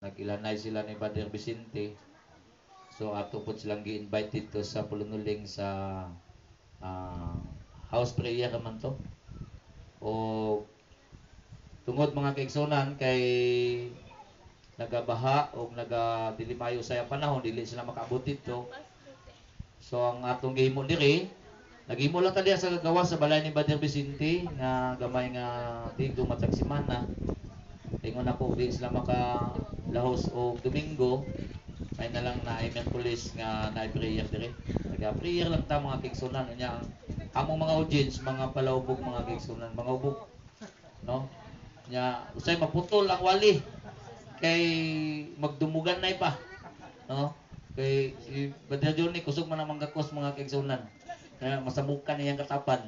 Nag-ilanay sila ni Brother Vicente. So ato po silang gi-invite dito sa Pulunuling sa ah, house prayer naman to. O tungod mga kaigsunan kay nagabaha o nagadilimayo sa panahon dili sila makaabot dito. So ang atong gihimo diri, naghimo lang ta diha sa gagawa sa balay ni Brother Vicente nga gamay nga tigdo matag semana. Ingon ako di sila maka lahos o Domingo ay na lang na ay Miyerkules nga na prayer dire. Naga-prayer lang ta mga kaigsunan nya among mga audience, mga palawbog mga kaigsunan, mga ubog, no? Nya usay maputol ang wali kay magdumugan na pa, no? Kay si Brother Johnny kusog man ang manggakos mga kaigsunan. Kaya masabukan niyang katapan.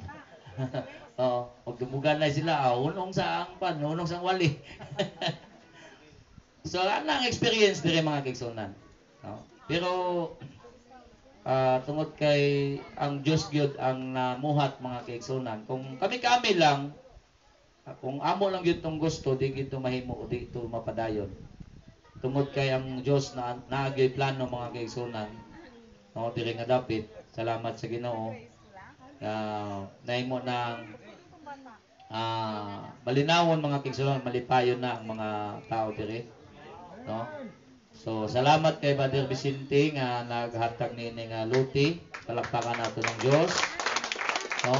Oh, magdumugan na sila, unong sa ang pan, unong sa wali. So, ano ang experience dire mga kaigsunan? No? Pero, tungod kay ang Diyos gyud ang namuhat mga kaigsunan, kung kami-kami lang, kung amo lang gyud tong gusto, di gito mahimo, di ito mapadayon. Tungod kay ang Diyos na naagay plano mga kaigsunan, no, dire nga dapit, salamat sa Ginoo, nahimo ng malinawon mga kaigsunan, malipayon na ang mga tao dire, no? So salamat kay Brother Vicente nga naghatag nini nga luti, palakpakan nato ng Dios, no?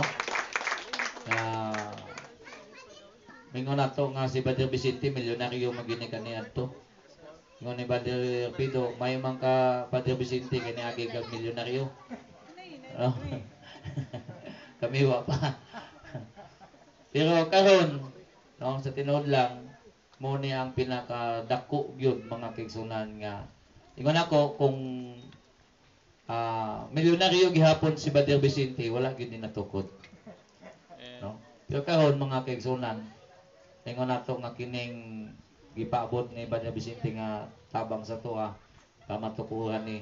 Mingon nato nga si Brother Vicente milyonaryo magini kani adto. Ingon ni Brother Pido, may man ka Brother Vicente kani agi kag milyonaryo. No? Kami wa pa. Pero karon, no, sa tinuod lang, mo ni ang pinakadako gyud mga kaigsunan nga ingon ako kung milyonaryo gihapon si Brother Vicente wala gyud ni natukod, no? Pero karon mga kaigsunan, ingon nato nga kining gipaabot ni Brother Vicente nga tabang sa tuwa matukuhan ni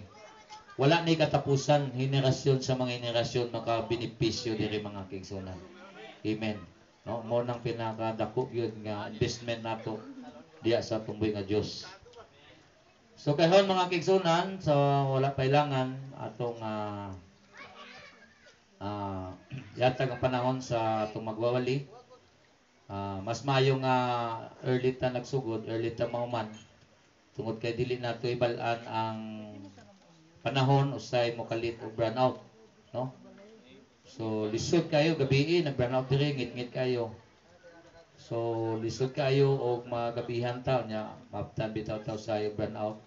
wala ni katapusan, henerasyon sa mga henerasyon makabenepisyo diri mga kaigsunan. Amen. No, mo nang pinakadako yun nga investment nato diya sa tumboy nga Dios. So kahon mga kaigsunan, so wala kailangan atong yatag ang panahon sa atong magwawali. Mas mayo nga early ta nagsugod, early ta mauman. Tungod kay dili nato ibal-an ang panahon usay mo kalit og burn out, no? So, lisod kayo, gabi nag-burn out diri, ngit-ngit kayo. So, lisod kayo o magabihan taon niya, maptan bitaw taw sa burn out.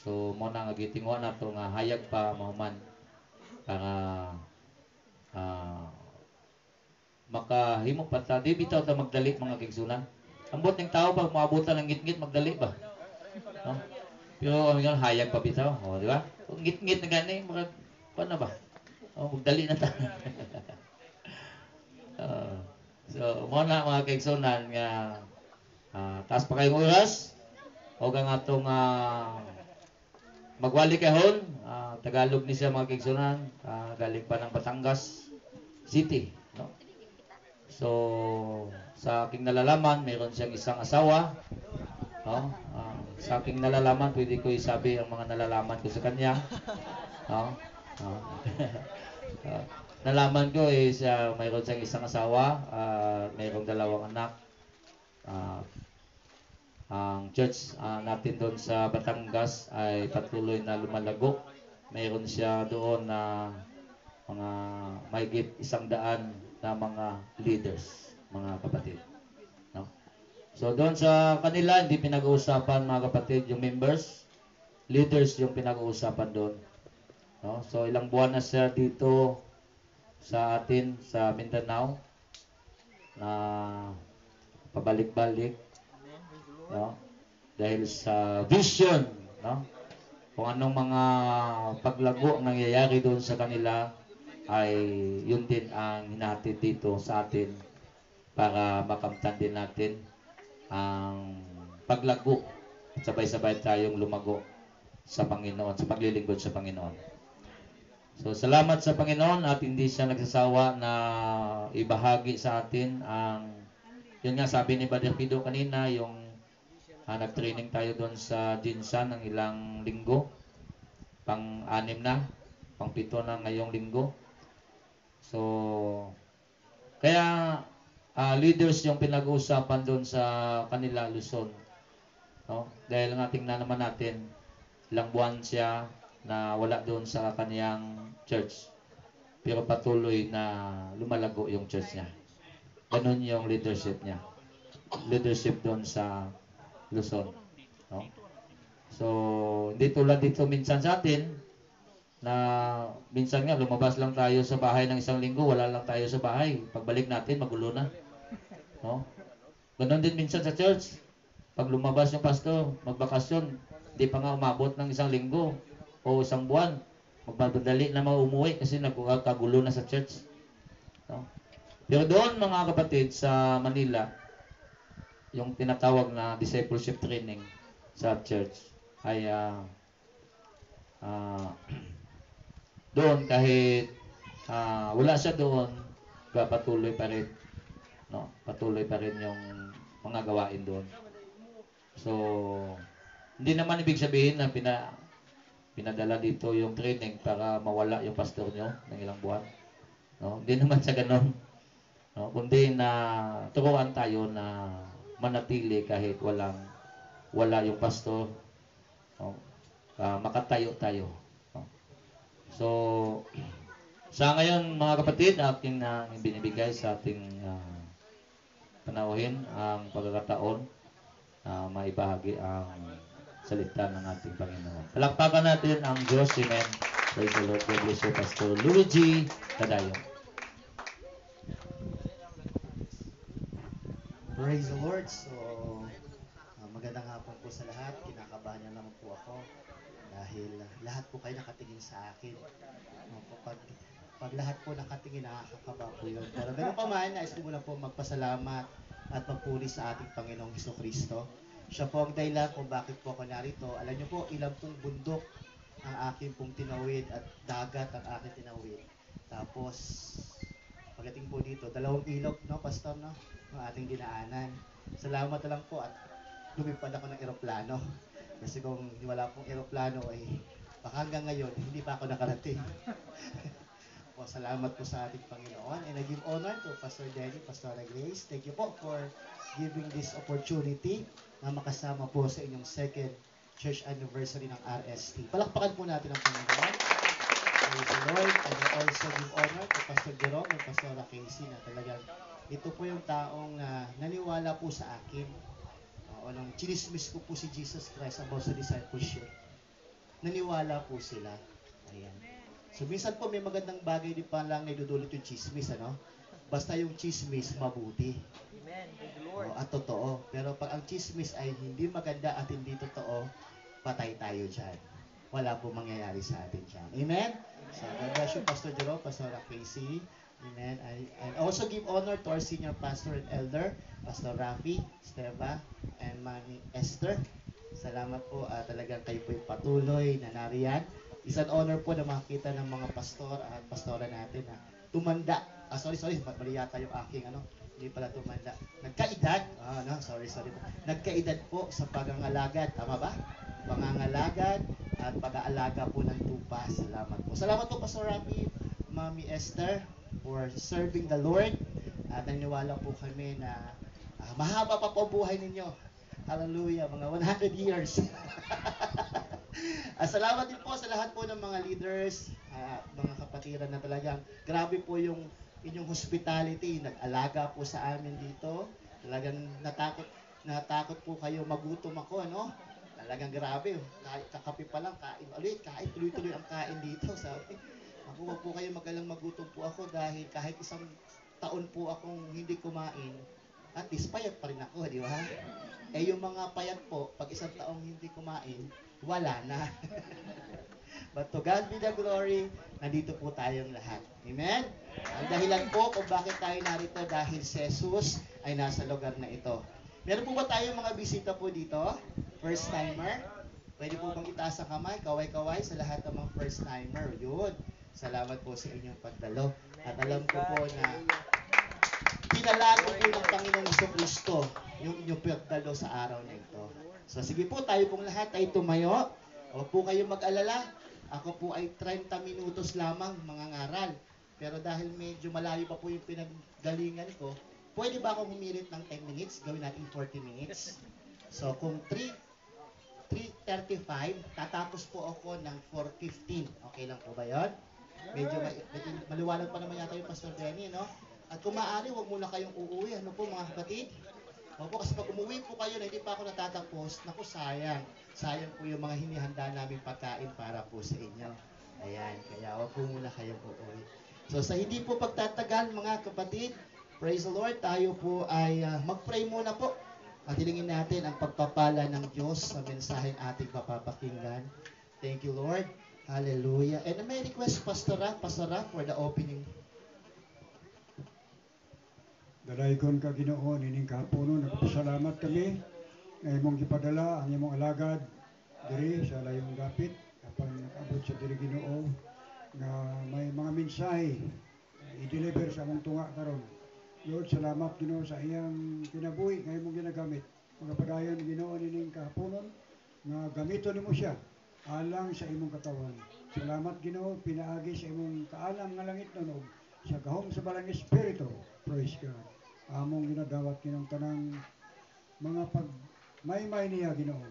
So, mo na nga gitingwa na to nga hayag pa mahuman para makahimo pa ta. Di bitaw ta magdali mga kaigsunan. Ambot ng tao pag maabutan ng ngit-ngit magdali ba? No? Pero ang hayag pa bitaw, di ba? Ngit-ngit na gani, paano ba? Magdali na ta. So, mo na mga kaigsunan nga taas pa kayong oras o ang atong magwali kahon, Tagalog ni siya mga kaigsunan, galing pa ng Batangas City, no? So, sa aking nalalaman, mayroon siyang isang asawa, no? Sa aking nalalaman, pwede ko isabi ang mga nalalaman ko sa kanya, no? Nalaman ko is mayroon siyang isang asawa, mayroong dalawang anak. Ang church natin doon sa Batangas ay patuloy na lumalago. Mayroon siya doon na mga mahigit 100 na mga leaders, mga kapatid, no? So doon sa kanila hindi pinag-uusapan mga kapatid yung members, leaders yung pinag-uusapan doon. No? So ilang buwan na siya dito sa atin sa Mindanao na pabalik-balik, no? Dahil sa vision, no? Kung anong mga paglago ang nangyayari doon sa kanila ay yun din ang hinahatid dito sa atin para makamtan din natin ang paglago at sabay-sabay tayong lumago sa Panginoon, sa paglilingkod sa Panginoon. So, salamat sa Panginoon at hindi siya nagsasawa na ibahagi sa atin ang, yun nga sabi ni Brother Pido kanina, yung Nag-training tayo doon sa Jinsan ng ilang linggo. Pang-anim na, pang-pito na ngayong linggo. So, kaya leaders yung pinag-uusapan doon sa kanila Luzon. No? Dahil nga tingnan naman natin, ilang buwan siya na wala doon sa kaniyang church. Pero patuloy na lumalago yung church niya. Ganun yung leadership niya. Leadership doon sa Luzon. No? So, hindi tulad dito minsan sa atin, na minsan nga lumabas lang tayo sa bahay ng isang linggo, wala lang tayo sa bahay. Pagbalik natin, magulo na. No? Ganon din minsan sa church. Pag lumabas yung pastor, magbakasyon, hindi pa nga umabot ng isang linggo o isang buwan. Magbabadali na umuwi kasi nagkagulo na sa church. No? Pero doon mga kapatid sa Manila, yung tinatawag na discipleship training sa church ay doon kahit wala siya doon, patuloy pa rin, no? Patuloy pa rin yung mga gawain doon. So, hindi naman ibig sabihin na pinadala dito yung training para mawala yung pastor nyo ng ilang buwan. No? Hindi naman sa ganon. No? Kundi na turuan tayo na manatili kahit wala yung pastor. No? Makatayo tayo. No? So, sa ngayon mga kapatid, aking binibigay sa ating panauhin ang pagkakataon na maibahagi ang salita ng ating Panginoon. Palakpakan natin ang Diyos. Amen. Praise the Lord. God bless you, Pastor Luigi Tadayo. Praise the Lord. So, magandang hapon po sa lahat. Kinakabahan niya naman po ako dahil lahat po kayo nakatingin sa akin. Pag lahat po nakatingin, nakakakaba po yun. Pero ganoon pa man, nais ko muna po magpasalamat at magpuri sa ating Panginoong Hesukristo. Siya po ang dahilan kung bakit po ako narito. Alam niyo po, ilang pong bundok ang aking pong tinawid at dagat ang aking tinawid. Tapos, pagdating po dito, 2 ilog, no, Pastor, no? Ang ating dinaanan. Salamat na lang po at lumipad ako ng eroplano. Kasi kung wala pong eroplano ay baka hanggang ngayon, hindi pa ako nakarating. Po, salamat po sa ating Panginoon. And I give honor to Pastor Denny, Pastor Grace. Thank you po for giving this opportunity na makasama po sa inyong second church anniversary ng RST. Palakpakan po natin ang Panginoon. Praise the Lord. And I also give honor to Pastor Jerome and Pastor Casey na talagang ito po yung taong naniwala po sa akin. Nung chinismis ko po si Jesus Christ about sa discipleship, naniwala po sila. Ayan. So minsan po may magandang bagay din pa lang na idudulot yung chismis, ano? Basta yung chismis mabuti. Amen. Thank you, Lord. At totoo. Pero pag ang chismis ay hindi maganda at hindi totoo, patay tayo dyan. Wala po mangyayari sa atin dyan. Amen? So God bless you, Pastor Jerome, Pastor Casey. Amen. I also give honor to our senior pastor and elder, Pastor Rafi, Steva, and Mami Esther. Salamat po. Talagang kayo po yung patuloy na nariyan. Isang honor po na makita ng mga pastor at pastora natin na tumanda. Sorry, mali yata yung aking hindi pala tumanda. Nagkaedad. Sorry. Nagkaedad po sa pagangalagad. Tama ba? Pangangalagad at pag-aalaga po ng tupa. Salamat po. Salamat po, Pastor Rafi, Mami Esther, for serving the Lord. At naniwala po kami na mahaba pa po buhay ninyo. Hallelujah, mga 100 years. Salamat din po sa lahat po ng mga leaders, mga kapatiran na talagang grabe po yung inyong hospitality. Nag-alaga po sa amin dito. Talagang natakot po kayo magutom ako, no? Talagang grabe. Kakape pa lang, kain ulit, tuloy-tuloy ang kain dito. Sabi, ako wag po kayo magalang magutom po ako dahil kahit isang taon po akong hindi kumain, at least payat pa rin ako, di ba? Yung mga payat po, pag isang taong hindi kumain, wala na. But to God be the glory, nandito po tayong lahat. Amen? Ang dahilan po kung bakit tayo narito dahil si Jesus ay nasa lugar na ito. Meron po ba tayong mga bisita po dito? First timer? Pwede po bang itaas ang kamay? Kaway-kaway sa lahat ng mga first timer. Yun. Salamat po sa inyong pagdalo. At alam ko po na pinalago po ng Panginoong Hesukristo yung inyong pagdalo sa araw na ito. So sige po, tayo pong lahat ay tumayo. Huwag po kayong mag-alala. Ako po ay 30 minutos lamang mga ngaral. Pero dahil medyo malayo pa po yung pinaggalingan ko, pwede ba akong humirit ng 10 minutes? Gawin natin 40 minutes. So kung 3:35, tatapos po ako ng 4:15. Okay lang po ba yun? Medyo maliwanag pa naman yata yung Pastor Denny, no? At kung maaari, huwag muna kayong uuwi. Ano po mga kapatid? Opo, kasi pag umuwi po kayo na hindi pa ako natatapos, naku sayang. Sayang po yung mga hinihanda naming pagkain para po sa inyo. Ayan, kaya huwag po muna kayong uuwi. So sa hindi po pagtatagal mga kapatid, praise the Lord, tayo po ay mag-pray muna po. At hilingin natin ang pagpapala ng Diyos sa mensaheng ating papapakinggan. Thank you, Lord. Hallelujah. And may request, Pastor Ra, for the opening. Dalaygon ka Ginoo nining kapuno, nagpasalamat kami nga imong gipadala ang imong alagad diri sa layong dapit apan nakabot sa diri Ginoo nga may mga mensahe i-deliver sa among tunga karon. Lord, salamat Ginoo sa iyang kinabuhi nga imong ginagamit. Magapadayon Ginoo nining kapunon nga gamiton nimo siya alang sa imong katawan. Salamat Ginoo pinaagi sa imong kaalam nga langit nun sa gahom sa balang espiritu. Praise God. Among ginadawat kinong tanang mga pagmaymay niya Ginoo.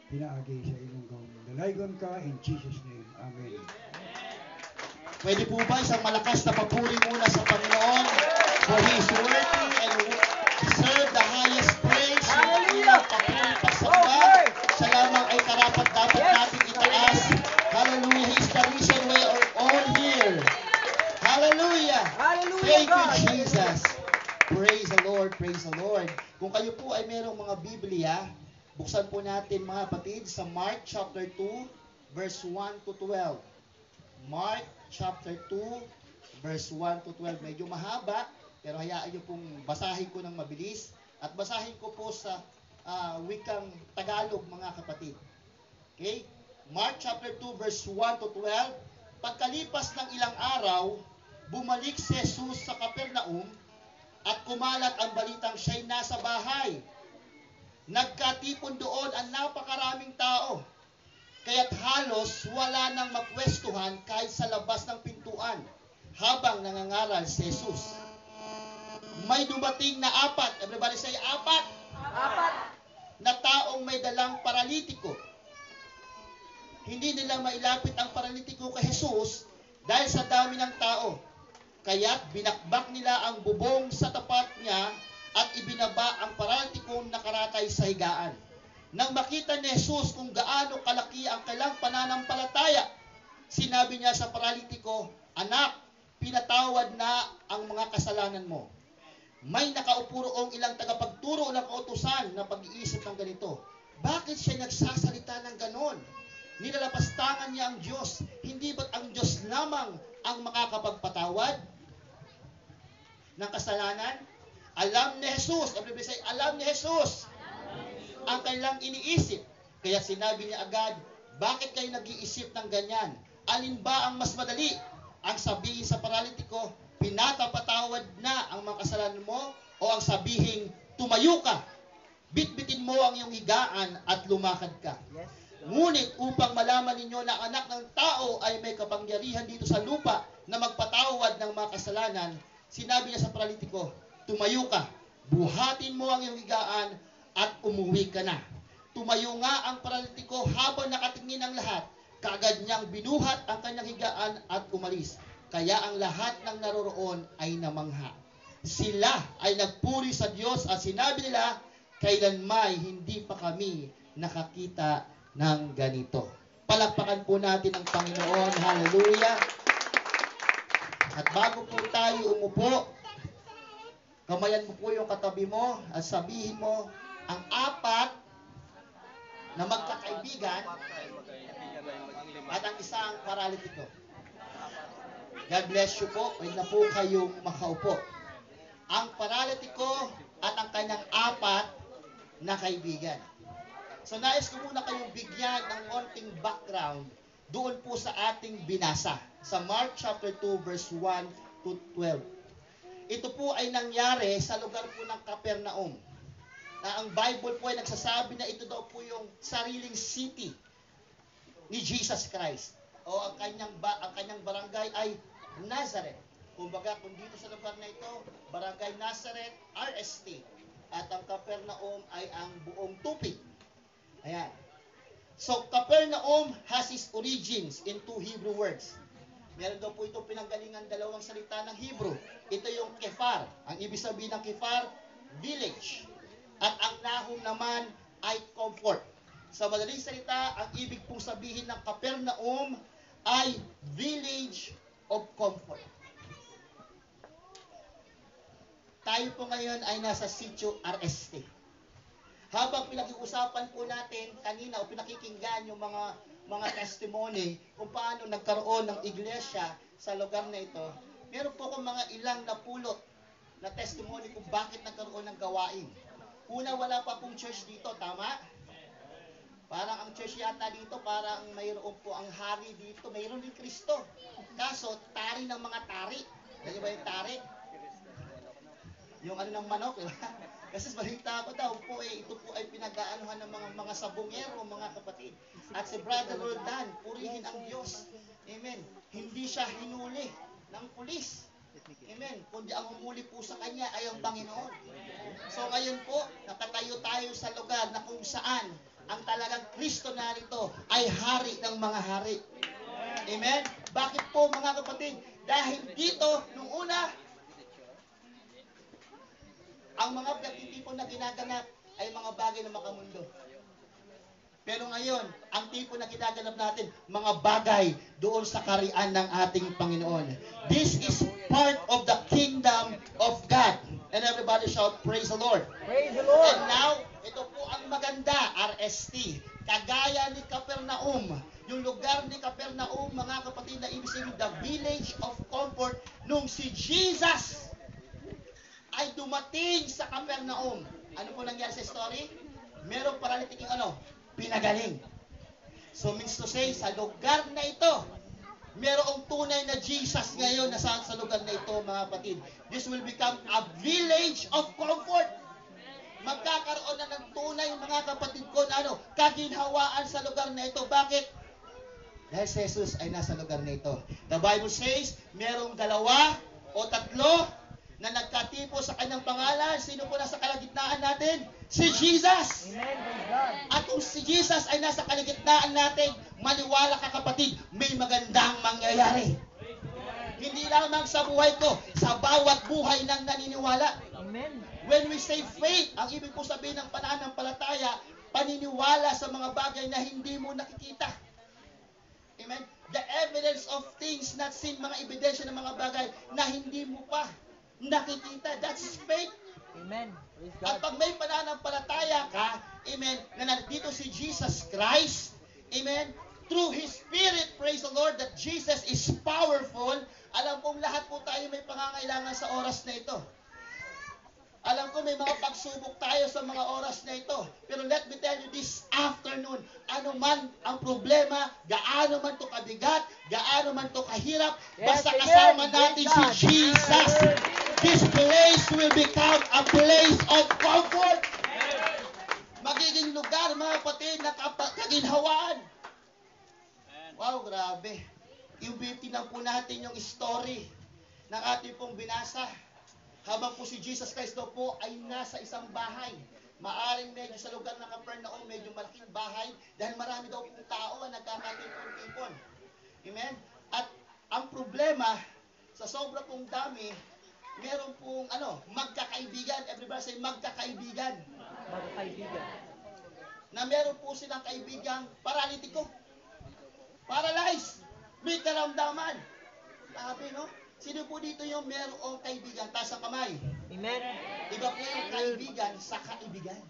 Pinaagi sa imong gahom. Dalaygon ka in Jesus name. Amen. Pwede po ba isang malakas na papuri muna sa Panginoon for He is worthy and deserve the highest praise. Hallelujah! Papuri pagsamba. Siya lamang ay karapat-dapat natin itaas. Hallelujah! He is the reason we are all here. Hallelujah! Hallelujah, Thank you, God. Jesus. Praise the Lord, praise the Lord. Kung kayo po ay merong mga Biblia, buksan po natin mga kapatid sa Mark chapter 2, verse 1 to 12. Mark chapter 2, verse 1 to 12. Medyo mahaba, pero hayaan nyo pong basahin ko ng mabilis. At basahin ko po sa wikang Tagalog mga kapatid. Okay? Mark chapter 2, verse 1 to 12. Pagkalipas ng ilang araw, bumalik si Jesus sa Capernaum at kumalat ang balitang siya'y nasa bahay. Nagkatipon doon ang napakaraming tao. Kaya't halos wala nang mapwestuhan kahit sa labas ng pintuan habang nangangaral si Jesus. May dumating na apat, everybody say apat, na taong may dalang paralitiko. Hindi nila mailapit ang paralitiko kay Jesus dahil sa dami ng tao. Kaya't binakbak nila ang bubong sa tapat niya at ibinaba ang paralitikong nakaratay sa higaan. Nang makita ni Jesus kung gaano kalaki ang kailang pananampalataya, sinabi niya sa paralitiko, "Anak, pinatawad na ang mga kasalanan mo." May nakaupo roong ilang tagapagturo ng kautusan na pag-iisip ng ganito. Bakit siya nagsasalita ng ganon? Nilalapastangan niya ang Diyos. Hindi ba't ang Diyos lamang ang makakapagpatawad ng kasalanan? Alam ni Jesus, everybody say, alam ni Jesus ang kailang iniisip. Kaya sinabi niya agad, bakit kayo nag-iisip ng ganyan? Alin ba ang mas madali? Ang sabihin sa paralitiko, pinatapatawad na ang mga kasalanan mo, o ang sabihin, tumayo ka, bitbitin mo ang iyong higaan at lumakad ka. Ngunit upang malaman ninyo na anak ng tao ay may kapangyarihan dito sa lupa na magpatawad ng mga kasalanan, sinabi niya sa paralitiko, tumayo ka, buhatin mo ang iyong higaan at umuwi ka na. Tumayo nga ang paralitiko habang nakatingin ang lahat. Kaagad niyang binuhat ang kanyang higaan at umalis. Kaya ang lahat ng naroroon ay namangha. Sila ay nagpuri sa Diyos at sinabi nila, kailanmay hindi pa kami nakakita ng ganito. Palakpakan po natin ang Panginoon. Hallelujah. At bago po tayo umupo, kamayan mo po yung katabi mo at sabihin mo, ang apat na magkakaibigan at ang isang paralitiko. God bless you po. Huwag na po kayong makaupo. Ang paralitiko at ang kanyang apat na kaibigan. So nais ko muna kayong bigyan ng konting background doon po sa ating binasa sa Mark chapter 2 verse 1 to 12. Ito po ay nangyari sa lugar po ng Capernaum. na ang Bible po ay nagsasabi na ito daw po yung sariling city ni Jesus Christ. O ang kanyang barangay ay Nazareth. Kumbaga, kung dito sa lugar na ito, Barangay Nazareth, RST. At ang Capernaum ay ang buong tupig. Ayan. So, Capernaum has its origins in two Hebrew words. Meron daw po ito pinanggalingan dalawang salita ng Hebrew. Ito yung Kefar. Ang ibig sabihin ng Kefar, village. At ang Nahum naman ay comfort. Sa madaling salita, ang ibig pong sabihin ng Capernaum ay village of comfort. Tayo po ngayon ay nasa sitio RST. Habang pinag-iusapan po natin kanina o pinakikinggan yung mga testimony kung paano nagkaroon ng iglesia sa lugar na ito, meron po akong mga ilang napulot na testimony kung bakit nagkaroon ng gawain. Una, wala pa pong church dito, tama? Parang ang church yata dito, parang mayroon po ang hari dito, mayroon din Kristo. Kaso, tari ng mga tari. Alam ba yung tari? Yung ano ng manok, di ba? Kasi balita ko daw po ito po ay pinag-aanuhan ng mga sabungero, mga kapatid. At si Brother Roldan, purihin ang Diyos. Amen. Hindi siya hinuli ng pulis. Amen. Kundi ang humuli po sa kanya ay ang Panginoon. So ngayon po, nakatayo tayo sa lugar na kung saan ang talagang Kristo narito ay hari ng mga hari. Amen. Bakit po mga kapatid? Dahil dito, nung una, ang mga pagtitipon na ginaganap ay mga bagay na makamundo. Pero ngayon, ang tipo na ginaganap natin, mga bagay doon sa karian ng ating Panginoon. This is part of the kingdom of God. And everybody shout, praise the Lord. Praise the Lord. And now, ito po ang maganda, RST. Kagaya ni Capernaum. Yung lugar ni Capernaum, mga kapatid, na ibig sabihin, the village of comfort, nung si Jesus ay dumating sa Capernaum. Ano po nangyari sa story? Merong paralytic yung pinagaling. So means to say, sa lugar na ito, merong tunay na Jesus ngayon na sa lugar na ito, mga kapatid. This will become a village of comfort. Magkakaroon na ng tunay, mga kapatid ko, na kaginhawaan sa lugar na ito. Bakit? Dahil si Jesus ay nasa lugar na ito. The Bible says, merong 2 o 3 na nagkatipo sa kanyang pangalan. Sino po nasa kalagitnaan natin? Si Jesus! Amen. Praise God. At kung si Jesus ay nasa kalagitnaan natin, maniwala ka kapatid, may magandang mangyayari. Hindi lamang sa buhay ko, sa bawat buhay ng naniniwala. Amen. When we say faith, ang ibig po sabihin ng pananampalataya, paniniwala sa mga bagay na hindi mo nakikita. Amen? The evidence of things not seen, mga ebidensya ng mga bagay na hindi mo pa nakikita. That's faith. Amen. Praise At God. pag may pananampalataya ka, amen, na nandito si Jesus Christ, amen, through His Spirit, praise the Lord, that Jesus is powerful. Alam kong lahat po tayo may pangangailangan sa oras na ito. Alam ko may mga pagsubok tayo sa mga oras na ito. Pero let me tell you this afternoon, ano man ang problema, gaano man to kabigat, gaano man to kahirap, Yes, basta amen. kasama natin si Praise God. Jesus. This place will become a place of comfort. Magiging lugar, mga kapatid, na kaginhawaan. Wow, grabe. Tingnan po natin yung story ng ating pong binasa. Habang po si Jesus Christ daw po ay nasa isang bahay. Maaring medyo sa lugar ng Capernaum, medyo malaking bahay dahil marami daw pong tao ang nagkakatipon-tipon. Amen? At ang problema, sa sobra pong dami, meron pong magkakaibigan. Everybody say magkakaibigan. Mga kaibigan. Na meron po silang kaibigang paralitiko. Paralyzed. May karamdaman. Sabi, no? Sino po dito yung merong kaibigan? Taas ang kamay. Amen. Iba po yung kaibigan sa kaibigan.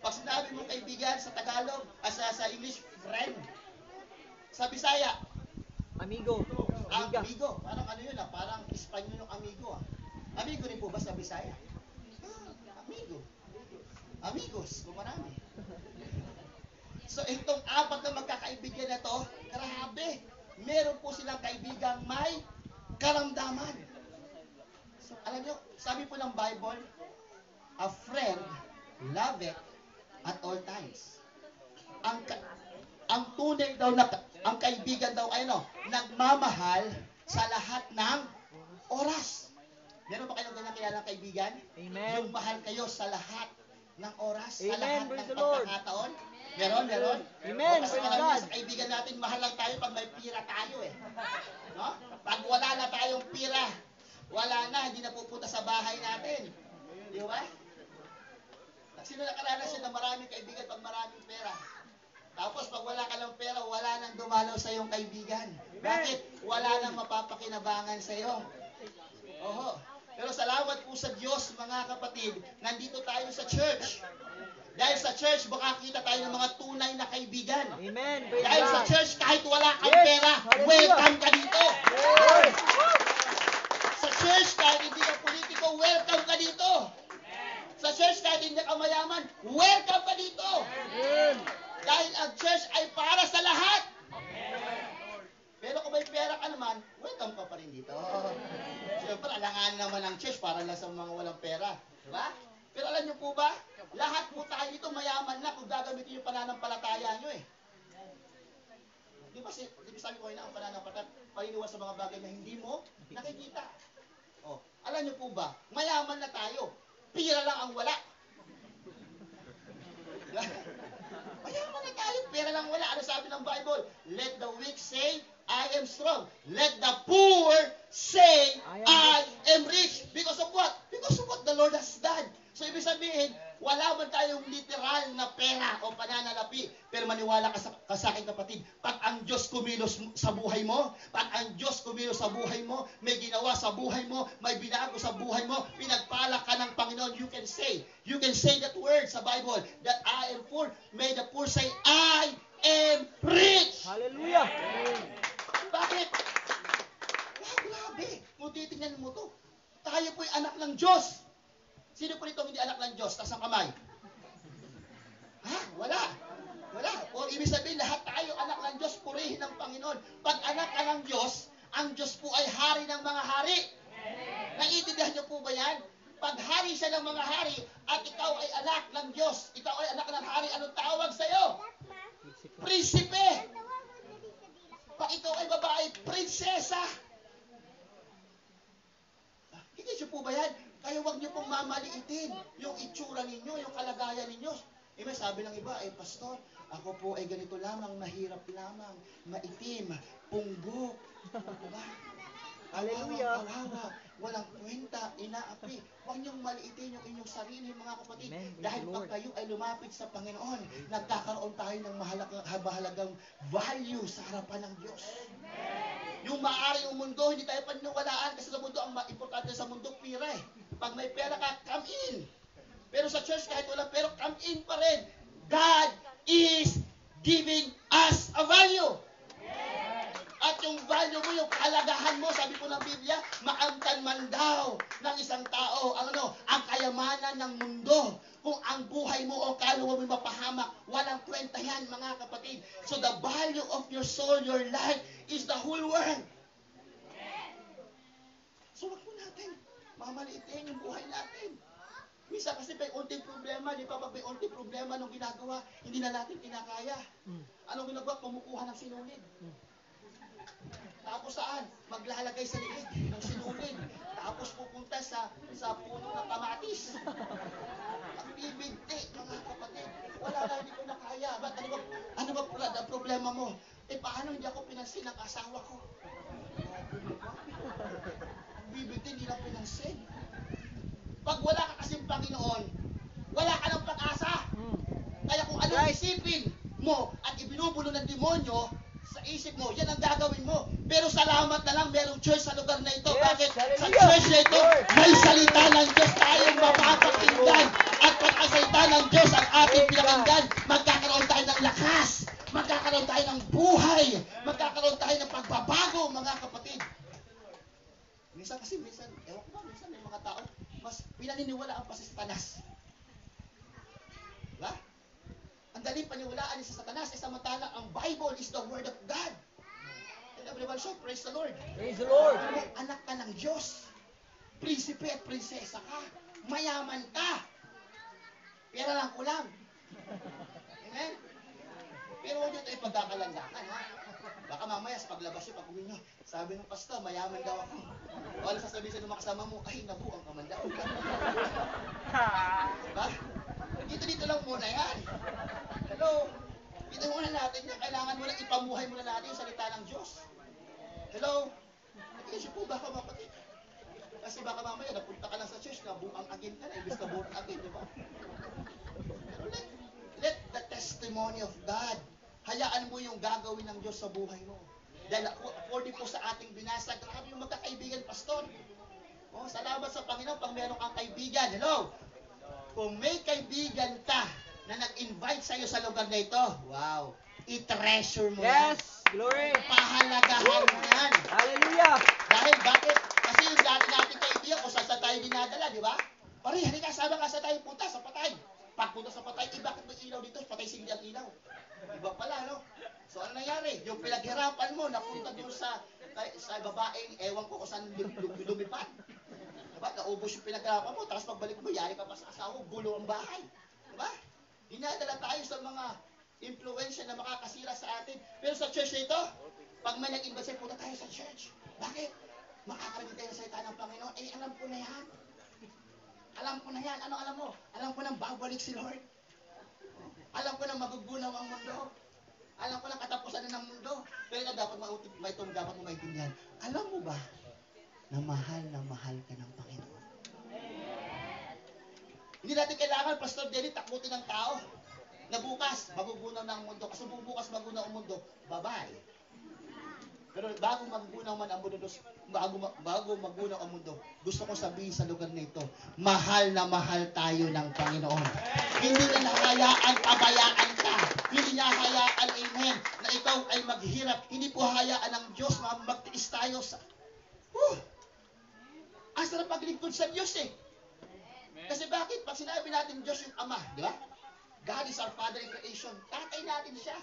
Pag sinabi mo kaibigan sa Tagalog, sa English, friend. Sa Bisaya, Amigo. Amiga. amigo. Parang yun parang Espanyol yung amigo. Amigo rin po ba sa Bisaya? Amigo. Amigos, kung marami. So itong 4 na magkakaibigan na to, grabe. Meron po silang kaibigang may karamdaman. So, alam nyo, sabi po ng Bible, a friend loveth at all times. Ang ka- ang tunay daw na ang kaibigan daw ay ano, nagmamahal sa lahat ng oras. Meron ba kayong ganyan kilalang kaibigan? Amen. Yung mahal kayo sa lahat ng oras, sa Amen. lahat Praise ng the Lord. pagkakataon? Meron. Amen. O, kasi Praise alam niyo, God. sa kaibigan natin, mahal lang tayo pag may pira tayo eh. No? Pag wala na tayong pira, wala na, hindi na pupunta sa bahay natin. Di ba? Sino nakaranas yun na maraming kaibigan pag maraming pera? Tapos pag wala ka ng pera, wala nang dumalaw sa iyong kaibigan. Bakit? Wala nang mapapakinabangan sa iyo. Oho. Pero salamat po sa Diyos, mga kapatid, nandito tayo sa church. Dahil sa church, makakita tayo ng mga tunay na kaibigan. Amen. Praise Dahil sa God. church, kahit wala kang Yes. pera, Hallelujah. welcome ka dito. Yes. Sa church, kahit hindi ka politiko, welcome ka dito. Sa church, kahit hindi ka mayaman, welcome ka dito. Amen. Dahil ang church ay para sa lahat. Pero kung may pera ka naman, welcome ka pa rin dito. Siyempre, alangan naman ang church para lang sa mga walang pera. Diba? Pero alam niyo po ba, lahat po tayo dito mayaman na kung gagamitin yung pananampalataya nyo eh. Di ba sabi ko na ang pananampalataya, paliniwan sa mga bagay na hindi mo nakikita. Oh, alam niyo po ba, mayaman na tayo, pira lang ang wala. Mayaman na tayo, pera lang wala. Ano sabi ng Bible? Let the weak say, I am strong. Let the poor say, I am rich. Because of what? Because of what the Lord has done. So, ibig sabihin, wala man tayong literal na pera o pananalapi. Pero maniwala ka sa akin, kapatid, pag ang Diyos kumilos sa buhay mo, pag ang Diyos kumilos sa buhay mo, may ginawa sa buhay mo, may binago sa buhay mo, pinagpala ka ng Panginoon, you can say that word sa Bible, that I am poor. May the poor say, I am rich. Hallelujah. Bakit? Grabe. Kung titingnan mo to, tayo po'y anak ng Diyos. Sino po nito hindi anak ng Diyos? Taas ang kamay. Ha? Wala. O ibig sabihin, lahat tayo anak ng Diyos, purihin ng Panginoon. Pag anak ka ng Diyos, ang Diyos po ay hari ng mga hari. Naiintindihan niyo po ba yan? Pag hari siya ng mga hari, at ikaw ay anak ng Diyos, ikaw ay anak ng hari, anong tawag sa'yo? Prinsipe. Pag ikaw ay babae, prinsesa. Hindi siya po ba yan? Kaya huwag niyo pong mamaliitin yung itsura ninyo, yung kalagayan ninyo. May sabi ng iba, pastor, ako po ay ganito lamang, mahirap lamang, maitim, punggok. Diba? Hallelujah. Kawawa, walang kwenta, inaapi. Huwag niyong maliitin yung inyong sarili, mga kapatid. Amen. Dahil Lord. pag kayo ay lumapit sa Panginoon, nagkakaroon tayo ng mahalagang value sa harapan ng Diyos. Yung maaari yung mundo, hindi tayo paniniwalaan kasi sa mundo, ang importante sa mundo, pera eh. Pag may pera ka, come in. Pero sa church, kahit walang pera, come in pa rin. God is giving us a value. At yung value mo, yung kahalagahan mo, sabi po ng Biblia, maamtan man daw ng isang tao ang kayamanan ng mundo. Kung ang buhay mo o kaluluwa mo mapahamak, walang kwenta yan, mga kapatid. So the value of your soul, your life, is the whole world. So wag mo natin mamaliitin yung buhay natin. Minsan kasi may unting problema, di ba? Pag may unting problema nung ginagawa, hindi na natin kinakaya. Anong ginagawa? Kumukuha ng sinulid. Tapos saan? Maglalagay sa liig ng sinulid. Tapos pupunta sa puno ng kamatis. Ang bibigti, mga kapatid. Wala na, hindi ko na kaya. Ba't ano ba ang problema mo? Paano hindi ako pinansin ng asawa ko? Ang bibigti, hindi lang pinansin. Pag wala ka kasing Panginoon, wala ka ng pag-asa. Kaya kung anong isipin mo at ibinubulo ng demonyo sa isip mo, yan ang gagawin mo. Pero salamat na lang, merong church sa lugar na ito. Yes, Bakit? Sa hallelujah. church na ito, may salita ng Diyos tayong mapapakinggan. At pag ang salita ng Diyos ang ating pinakinggan, magkakaroon tayo ng lakas. Magkakaroon tayo ng buhay. Magkakaroon tayo ng pagbabago, mga kapatid. Minsan, ewan ko ba, minsan may mga tao, mas pinaniniwalaan pa si Satanas. Diba? Ang daling paniwalaan ni sa Satanas, samantala ang Bible is the Word of God. And everyone shout, praise the Lord. Praise the Lord. Anak ka ng Diyos. Prinsipe at prinsesa ka. Mayaman ka. Pera lang kulang. Amen? Pero huwag nyo ito ipagkakalandakan, ha? Baka mamaya sa paglabas nyo, pag uwi nyo, sabi ng pastor, mayaman daw ako. O ano sasabihin sa mga kasama mo, ay, nabuang ka man daw. Diba? Dito lang muna yan. Hello? Dito muna natin yan. Kailangan mo lang ipamuhay muna natin yung salita ng Diyos. Hello? Nag-iisip po, baka mapatid. Kasi baka mamaya, napunta ka lang sa church, nabuang agin ka na, ibig na born again, di ba? Pero let the testimony of God, hayaan mo yung gagawin ng Diyos sa buhay mo. Dahil according po sa ating binasa, grabe yung magkakaibigan, pastor. Oh, salamat sa Panginoon pag meron kang kaibigan. Hello? Kung may kaibigan ka na nag-invite sa'yo sa lugar na ito, wow, i-treasure mo yan. Yes! Glory! Pahalagahan mo yan. Hallelujah! Dahil bakit? Kasi yung dati natin kaibigan, kung saan tayo dinadala, di ba? Pare, halika, sama ka sa tayo punta sa patay. Pagpunta sa patay, bakit may ilaw dito? Patay sindi ang ilaw. Iba pala, no? So, ano nangyari? Yung pinaghirapan mo, napunta doon sa babaeng, ewan ko kung saan lumipad. Diba? Naubos yung pinaghirapan mo, tapos pagbalik mo, yari ka pa sa asawa, gulo ang bahay. Diba? Dinadala tayo sa mga influensya na makakasira sa atin. Pero sa church na ito, pag may nag-invite sa'yo, punta tayo sa church. Bakit? Makakarinig tayo sa salita ng Panginoon. Eh, alam ko na yan. Alam ko na yan. Ano alam mo? Alam ko nang babalik si Lord. Alam ko nang magugunaw ang mundo. Alam ko nang katapusan na ng mundo. Pero na dapat dapat mo maintindihan. Alam mo ba na mahal ka ng Panginoon? Hindi natin kailangan, Pastor Denny, takutin ng tao na bukas magugunaw ng mundo. Kasi bukas magugunaw ang mundo, bye-bye. Pero bago magugunaw man ang mundo, bago magunaw ang mundo, gusto ko sabihin sa lugar na ito, mahal na mahal tayo ng Panginoon. Hindi niya nahayaan pabayaan ka. Hindi niya hayaan, amen, na ikaw ay maghirap. Hindi po hayaan ng Diyos na magtiis tayo sa... Ang sarap maglingkod sa Diyos eh. Kasi bakit? Pag sinabi natin Diyos yung Ama, di ba? God is our Father in creation. Tatay natin siya.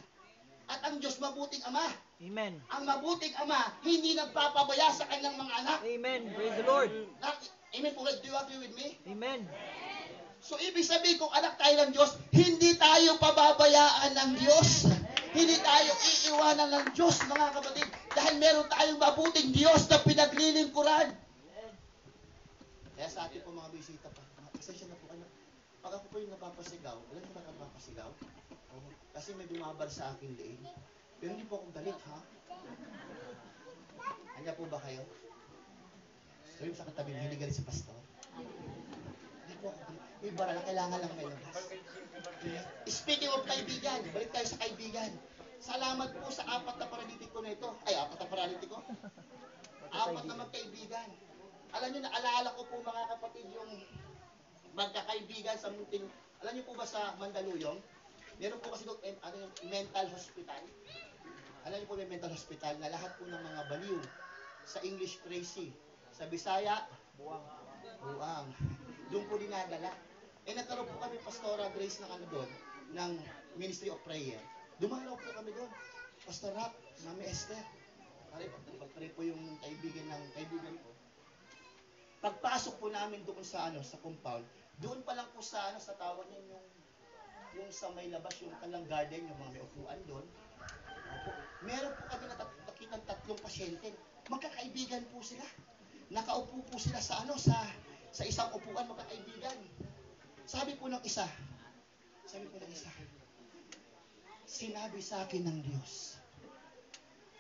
At ang Diyos mabuting Ama. Amen. Ang mabuting Ama, hindi nagpapabaya sa kanyang mga anak. Amen. Praise the Lord. Amen po. Do you agree with me? Amen. So, ibig sabihin, kung anak tayo ng Diyos, hindi tayo pababayaan ng Diyos. Hindi tayo iiwanan ng Diyos, mga kapatid. Dahil meron tayong mabuting Diyos na pinaglilingkuran. Kaya sa atin po mga bisita pa, pasensya na po kayo. Pag ako po yung napapasigaw, alam mo ba napapasigaw? Kasi may bumabar sa aking leeg. Pero hindi po akong galit, ha? Handa po ba kayo? So yung sa katabi, hindi galit si pastor. Hindi po ako galit. May bara na kailangan lang may labas. Speaking of kaibigan, balik tayo sa kaibigan. Salamat po sa apat na paralitiko na ito. Ay, apat na paralitiko? Apat na magkaibigan. Alam nyo, naalala ko po mga kapatid yung magkakaibigan sa munting, alam nyo po ba sa Mandaluyong? Meron po kasi doon, yung mental hospital. Alam nyo po may mental hospital na lahat po ng mga baliw, sa English crazy, sa Bisaya, buwang. Doon po dinadala. Eh nagkaroon po kami Pastora Grace ng doon, ng Ministry of Prayer. Dumalaw po kami doon. Pastor Rap, Mami Esther. Pare po yung kaibigan ko. Pagpasok po namin doon sa sa compound, doon pa lang po sa sa tawag niya yung sa may labas yung kalang garden, yung mga may upuan doon. Meron po kami nakitang 3 pasyente. Magkakaibigan po sila. Nakaupo po sila sa sa isang upuan, magkakaibigan. Sabi po ng isa, sinabi sa akin ng Diyos,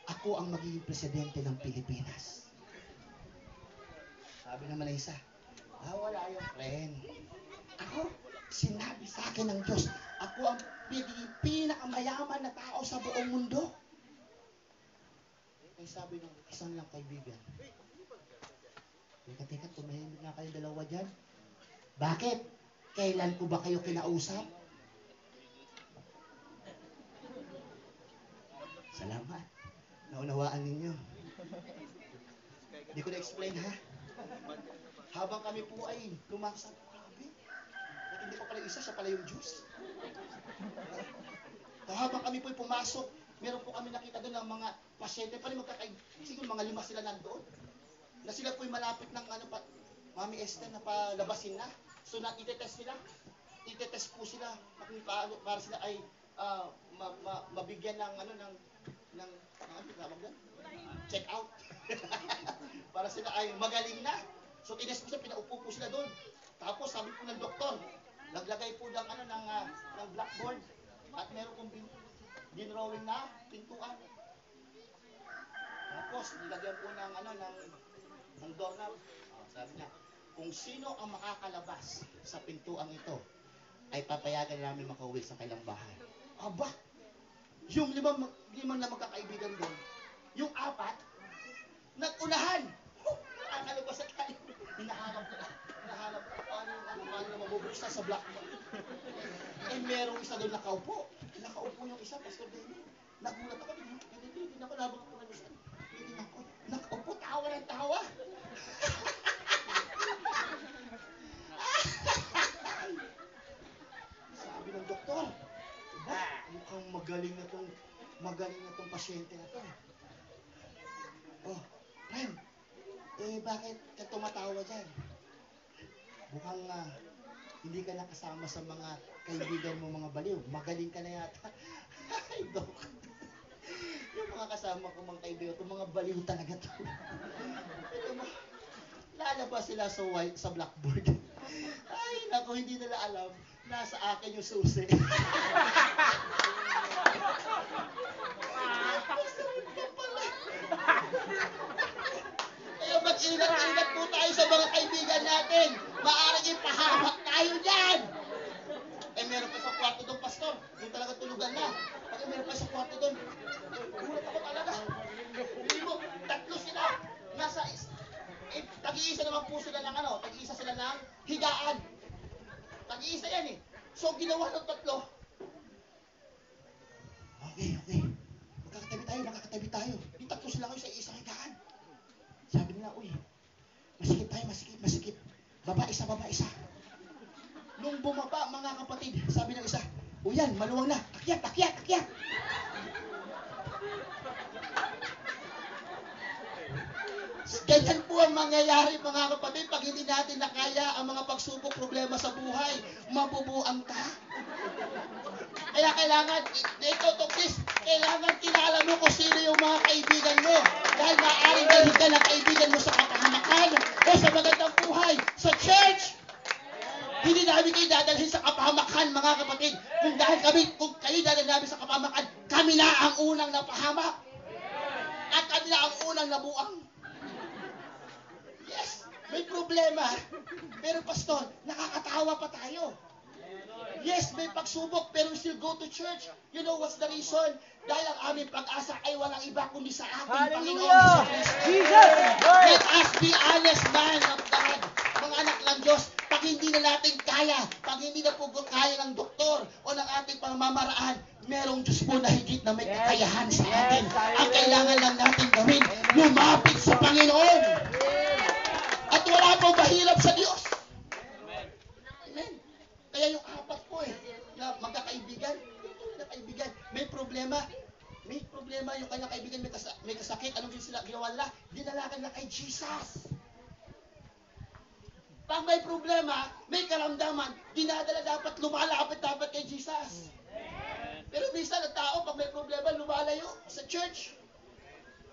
ako ang magiging presidente ng Pilipinas. Sabi naman ng isa, wala yung friend. Ako, sinabi sa akin ng Diyos, ako ang pinakamayaman na tao sa buong mundo. Eh sabi ng isang lang kaibigan, teka, tumahimik nga kayong dalawa dyan. Bakit? Kailan ko ba kayo kinausap? Salamat. Naunawaan ninyo. Hindi ko na-explain, ha? Habang kami po ay lumaksan, grabe. At hindi pa pala isa, siya pala yung Diyos. Habang kami po ay pumasok, meron po kami nakita doon ng mga pasyente, pa rin siguro mga 5 sila nandoon. Na sila po ay malapit ng Mami Esther na palabasin na. So itetest nila. itetest po sila para sila ay mabigyan ng ano tawag yan? Check out. Para sila ay magaling na. So tinest po sila, pinaupo po sila doon. Tapos sabi po ng doktor, naglagay po ng blackboard at meron pong dinrawing na pintuan. Tapos nilagyan po ng doorknob. Sabi niya, kung sino ang makakalabas sa pintuang ito, ay papayagan namin makauwi sa kailang bahay. Aba! Yung limang na magkakaibigan doon, yung 4, nag-unahan! Nakakalabas na tayo. Hinahanap ko paano na mabubuksan sa blackboard. Eh, merong isa doon nakaupo. Nakaupo yung isa, Pastor David. Nagulat ako, hindi ako nabot ko ng isa. Hindi ako, nakaupo, tawa ng tawa. Sabi ng doktor, ba, mukhang magaling na tong pasyente na to. Oh, friend, bakit ka tumatawa dyan? Mukhang hindi ka nakasama sa mga kaibigan mo mga baliw. Magaling ka na yata. Ay, dok. Yung mga kasama ko mga kaibigan, itong mga baliw talaga to. Lalabas sila sa blackboard. Ay, naku, hindi nila alam. Nasa akin yung susi. Kaya mag-ingat-ingat po tayo sa mga kaibigan natin. Maaaring ipahamak tayo dyan. Eh, meron pa sa kwarto doon, Pastor. Yung talaga tulugan na. Pag meron pa sa kwarto doon, gulat ako talaga. Hindi mo, 3 sila. Tag-iisa naman po sila ng tag-iisa sila ng higaan. Tag-iisa yan eh. So, ginawa ng 3. Okay. Magkakatabi tayo. Yung 3 sila kayo sa isang higaan. Sabi nila, uy, masikip. Baba isa. Nung bumaba, mga kapatid, sabi ng isa, o yan, maluwang na. Akyat. Ganyan po ang mangyayari, mga kapatid, pag hindi natin nakaya ang mga pagsubok, problema sa buhay, mabubuang ka. Kaya kailangan kilala mo kung sino yung mga kaibigan mo. Dahil maaaring dalhin ka ng kaibigan mo sa kapahamakan o sa magandang buhay. Sa church, hindi namin kayo dadalhin sa kapahamakan, mga kapatid. Kung kayo dadalhin namin sa kapahamakan, kami na ang unang napahamak. At kami na ang unang nabuang. Yes, may problema. Pero Pastor, nakakatawa pa tayo. Yes, may pagsubok, pero we still go to church. You know what's the reason? Dahil ang aming pag-asa ay walang iba kundi sa ating Panginoon Hallelujah! Hesus Kristo. Jesus! Let us be honest, man of God. Mga anak ng Diyos, pag hindi na natin kaya, pag hindi na po kaya ng doktor o ng ating pamamaraan, merong Diyos po na higit na may kakayahan sa atin. Ang kailangan lang natin gawin, lumapit sa Panginoon. At wala pong mahirap sa Diyos. Amen. Kaya yung 4 po na magkakaibigan, may problema yung kanyang kaibigan, may kasakit, anong ginawa nila? Dinalakan na kay Jesus. Pag may problema, may karamdaman, dinadala lumalapit dapat kay Jesus. Pero minsan ang tao, pag may problema, lumalayo sa church.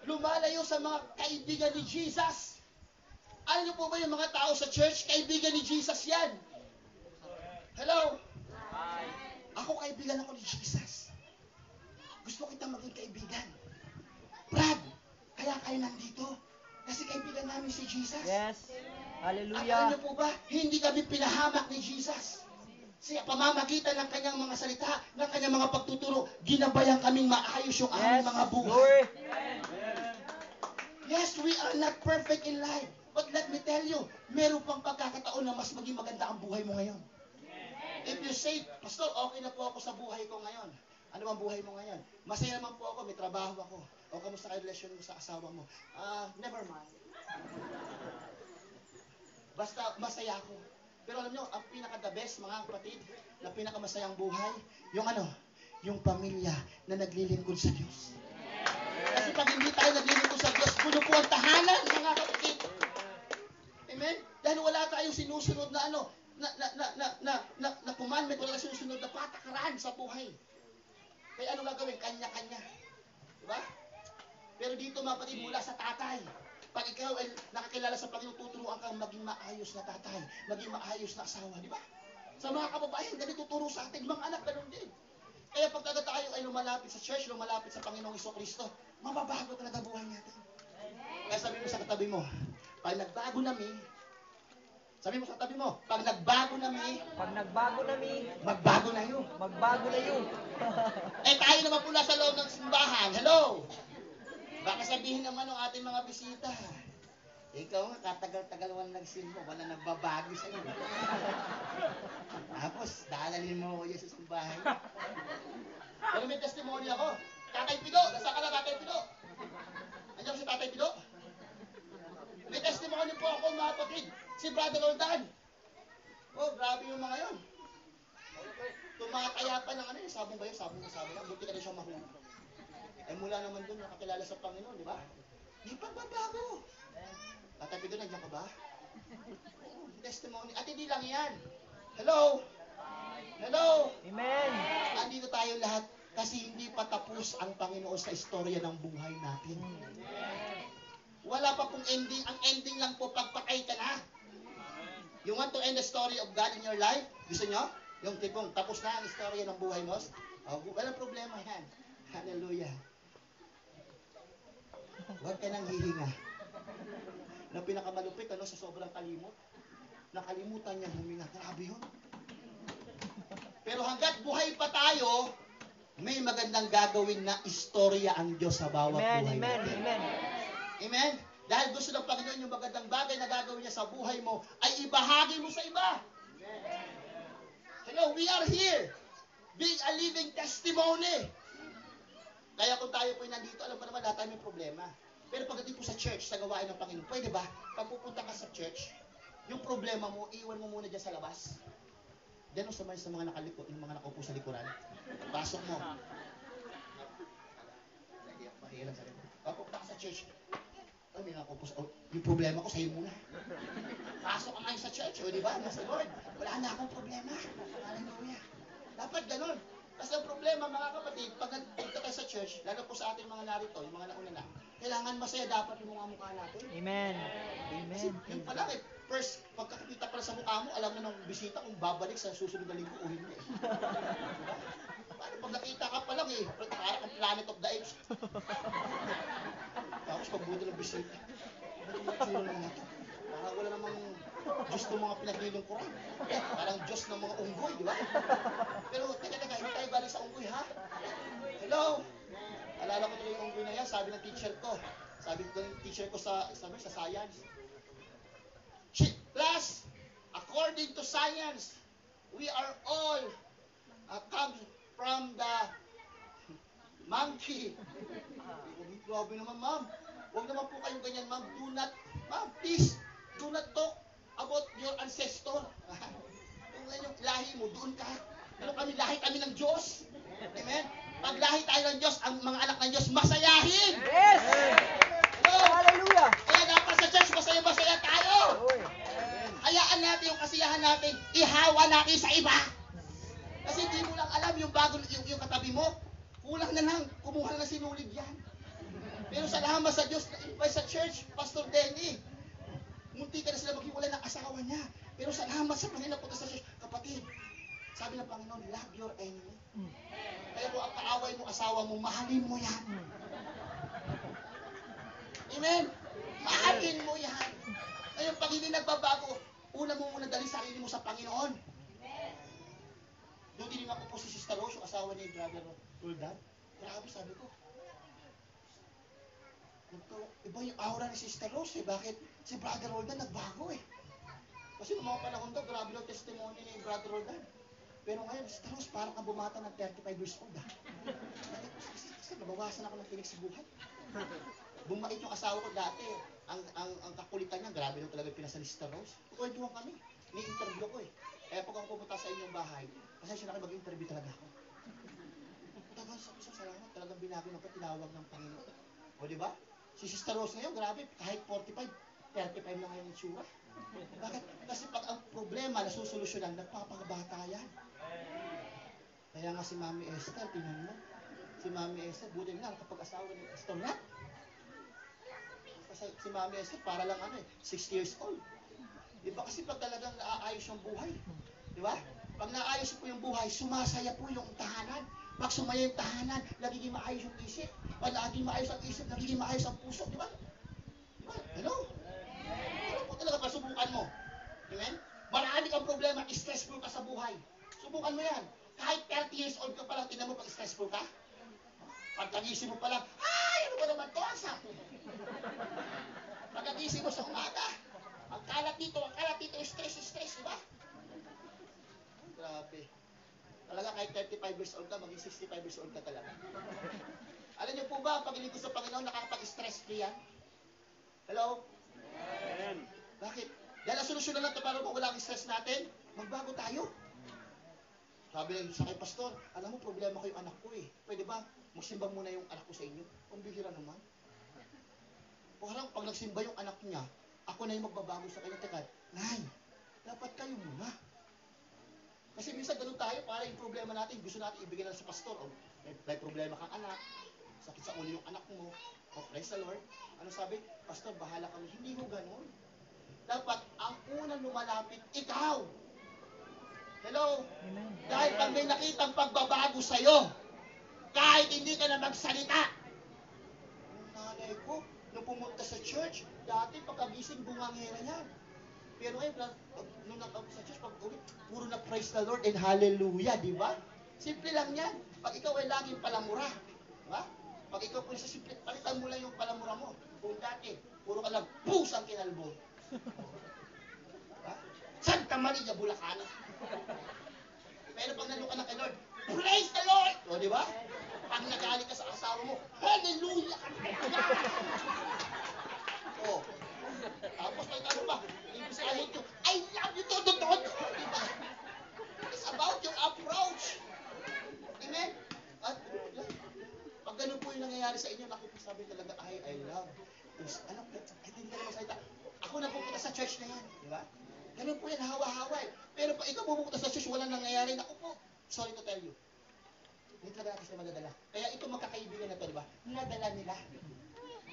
Lumalayo sa mga kaibigan ni Jesus. Alam niyo po ba yung mga tao sa church, kaibigan ni Jesus yan? Hello? Ako kaibigan ako ni Jesus. Gusto kita maging kaibigan. Brad, kaya kayo nandito. Kasi kaibigan namin si Jesus. Yes. At alam Hallelujah. niyo po ba, hindi kami pinahamak ni Jesus. Sa pamamagitan ng kanyang mga salita, ng kanyang mga pagtuturo, ginabayan kaming maayos yung aming mga buhay. Glory. Yes, we are not perfect in life. But let me tell you, meron pang pagkakataon na mas maging maganda ang buhay mo ngayon. If you say, Pastor, okay na po ako sa buhay ko ngayon. Ano ang buhay mo ngayon? Masaya naman po ako, may trabaho ako. O kamusta kayo relasyon mo sa asawa mo? Never mind. Basta masaya ako. Pero alam nyo, ang pinaka-the best, mga kapatid, na pinaka-masayang buhay, yung pamilya na naglilingkod sa Diyos. Kasi pag hindi tayo naglilingkod sa Diyos, puno po ang tahanan, mga kapatid. Amen? Dahil wala tayong sinusunod na na commandment, wala kang sinusunod na patakaran sa buhay. Kaya ano gagawin? Kanya-kanya. Diba? Pero dito mga kapatid, mula sa tatay. Pag ikaw ay nakakilala sa Panginoon, tuturuan kang maging maayos na tatay, maging maayos na asawa, di ba? Sa mga kababayan, ganito tuturo sa atin, mga anak, ganun din. Kaya pag tayo ay lumalapit sa church, lumalapit sa Panginoong Kristo, mababago talaga buhay natin. Kaya sabi mo sa katabi mo, pag nagbago nami, sabi mo sa katabi mo, pag nagbago nami, magbago na yun. Magbago na yun. Eh tayo naman po nasa loob ng simbahan. Hello! Baka sabihin naman ng ating mga bisita, ikaw nga, katagal-tagal mo nagsimbo, wala nagbabago sa'yo. Tapos, dalalin mo ako dyan sa simbahan. Pero may testimony ako. Tatay Pido, nasa ka na Tatay Pido? Andiyan ko si Tatay Pido? May testimony po ako mga kapatid. Si Brother Roldan. Oh, grabe yung mga yon. Tumataya pa ng sabong ba yun? Sabong lang. Buti ka na siya mahuli. Eh mula naman doon, nakakilala sa Panginoon, di ba? Di pagbabago. Tatay Pido, nandiyan ka ba? Oh, testimony. At hindi lang yan. Hello? Hello? Amen. Andito tayo lahat kasi hindi pa tapos ang Panginoon sa istorya ng buhay natin. Wala pa pong ending. Ang ending lang po, pagpatay ka na. You want to end the story of God in your life? Gusto nyo? Yung tipong tapos na ang istorya ng buhay mo? Oh, walang problema yan. Hallelujah. Huwag ka nang hihinga. Na pinakamalupit, sa sobrang kalimot. Nakalimutan niya huminga. Grabe yun. Pero hanggat buhay pa tayo, may magandang gagawin na istorya ang Diyos sa bawat buhay natin. Amen? Dahil gusto ng Panginoon yung magandang bagay na gagawin niya sa buhay mo, ay ibahagi mo sa iba. Hello, we are here, being a living testimony. Kaya kung tayo po nandito, alam pa naman lahat tayo may problema. Pero pagdating po sa church, sa gawain ng Panginoon, pwede ba? Pag pupunta ka sa church, yung problema mo, iwan mo muna dyan sa labas. Diyan sa mga nakaliko, yung mga nakaupo sa likuran. Pasok mo. Pag pupunta ka sa church, may nakaupo sa... yung problema ko sa'yo muna. Pasok ka ngayon sa church, o diba? Nasa Lord, wala na akong problema. Hallelujah. Dapat ganun. Kasi ang problema, mga kapatid, pag nagpunta tayo sa church, lalo po sa ating mga narito, yung mga nauna na, kailangan masaya dapat yung mga mukha natin. Amen. Kasi yung pa lang first, pagkakita pala sa mukha mo, alam na ng bisita kung babalik sa susunod na linggo o hindi. Diba? Paano pag nakita ka pa lang parang ang Planet of the Apes. Tapos pagbuti ng bisita, tsura naman natin. Parang wala namang Diyos ng mga pinaglilingkuran. Parang Diyos ng mga unggoy, di ba? Pero teka, hindi tayo galing sa unggoy, ha? Hello? Alala ko tuloy yung unggoy na yan, sabi ng teacher ko. Sabi ko ng teacher ko sa science. Class, according to science, we are all comes from the monkey. Grabe naman, ma'am. Huwag naman po kayong ganyan, ma'am. Ma'am, please, do not talk about your ancestor. Yung lahi mo, doon ka. Pero lahi kami ng Diyos. Amen? Pag lahi tayo ng Diyos, ang mga anak ng Diyos, masayahin. Yes! Hello? Hallelujah! Kaya dapat sa church, masaya-masaya tayo. Hayaan natin yung kasiyahan natin, ihawa natin sa iba. Kasi hindi mo lang alam yung yung katabi mo, kulang na lang, kumuha na sinulid yan. Pero salamat sa Diyos, na-invite sa church, Pastor Denny. Munti ka na sila maghiwalay ng asawa niya. Pero salamat sa Panginoon punta sa church. Kapatid, sabi ng Panginoon, love your enemy. Kaya kung ang kaaway mo, asawa mo, mahalin mo yan. Amen? Mahalin mo yan. Ngayon, pag hindi nagbabago, una mo muna dali sarili mo sa Panginoon. Doon din ako po si Sister Rose, yung asawa ni Brother Roldan. Grabe, sabi ko. Iba yung aura ni Sister Rose Bakit? Si Brother Roldan nagbago Kasi noong mga panahon daw, grabe yung testimony ni Brother Roldan. Pero ngayon, Sister Rose, parang kang bumata ng 35 years old Kasi nabawasan ako ng tinig sa buhay. Bumait yung asawa ko dati. Ang kakulitan niya, grabe nung talaga pinasa ni Sister Rose. Kukwentuhan kami. Ni-interview ko Kaya pag ako pumunta sa inyong bahay, pasensya na kayo mag-interview talaga ako. Tagal sa salamat, talagang binago na tinawag ng Panginoon. O diba? Si Sister Rose ngayon, grabe, kahit 45, 35 na ngayon yung tsura. Bakit? Kasi pag ang problema nasusolusyonan, nagpapabata yan. Kaya nga si Mami Esther, tingnan mo. Si Mami Esther, buti nga nakapag-asawa ni Pastor Nat. Kasi si Mami Esther, para lang 6 years old. Di ba? Kasi pag talagang naaayos yung buhay, di ba? Pag naayos po yung buhay, sumasaya po yung tahanan. Pag sumaya yung tahanan, nagiging maayos yung isip. Pag nagiging maayos ang isip, nagiging maayos ang puso, di ba? Di ba? Hello? Ano po talaga pasubukan mo? Amen? Marami kang problema, stressful ka sa buhay. Subukan mo yan. Kahit 30 years old ka pa lang, tingnan mo pag stressful ka. Pagkagising mo pa lang, ay, ano ba naman to? Asa? Pagkagising mo sa umaga, ang kalat dito, stress, di ba? Grabe. Talaga kahit 35 years old ka, maging 65 years old ka talaga. Alam niyo po ba, pag ilingkod sa Panginoon, nakakapag-stress free yan? Hello? Amen. Bakit? Dahil ang solusyon na lang ito para mawala ang stress natin, magbago tayo. Sabi lang sa kay pastor, alam mo, problema ko yung anak ko eh. Pwede ba magsimba muna yung anak ko sa inyo? Pambihira naman. Parang pag nagsimba yung anak niya, ako na yung magbabago sa kanya. Teka, Nay, dapat kayo muna. Kasi minsan ganun tayo, para yung problema natin, gusto natin ibigay na sa pastor. O, may problema kang anak, sakit sa ulo yung anak mo, o praise the Lord. Ano sabi? Pastor, bahala kami. Hindi mo ganun. Dapat, ang unang lumalapit, ikaw. Hello? Amen. Dahil pag may nakitang pagbabago sa'yo, kahit hindi ka na magsalita. Yung nanay ko, nung pumunta sa church, dati pagkagising bungangera yan. Pero ngayon, nung nakaupo sa church, pag uwi, puro na praise the Lord and hallelujah, di ba? Simple lang yan. Pag ikaw ay laging palamura, di ba? Pag ikaw po sa simple, palitan mo lang yung palamura mo. Kung dati, puro ka lang, pusang kinalbo. Diba? Santa Maria, Bulacan. Pero pag nalo ka na kay Lord, praise the Lord! O, di ba? Pag nagalit ka sa asawa mo, hallelujah! O. Tapos may tanong pa, ibig sabihin nyo, I love you, todo. Diba? It's about your approach. Amen? At, pag ganun po yung nangyayari sa inyo, naku po sabi talaga, I love. Tapos, hindi ka naman salita. Ako na pupunta sa church na yan. Di ba? Ganun po yan, hawa-hawa eh. Pero pag ikaw pupunta sa church, walang nangyayari. Naku po, sorry to tell you. Hindi talaga natin sila madadala. Kaya ito magkakaibigan na to, di ba? Nadala nila.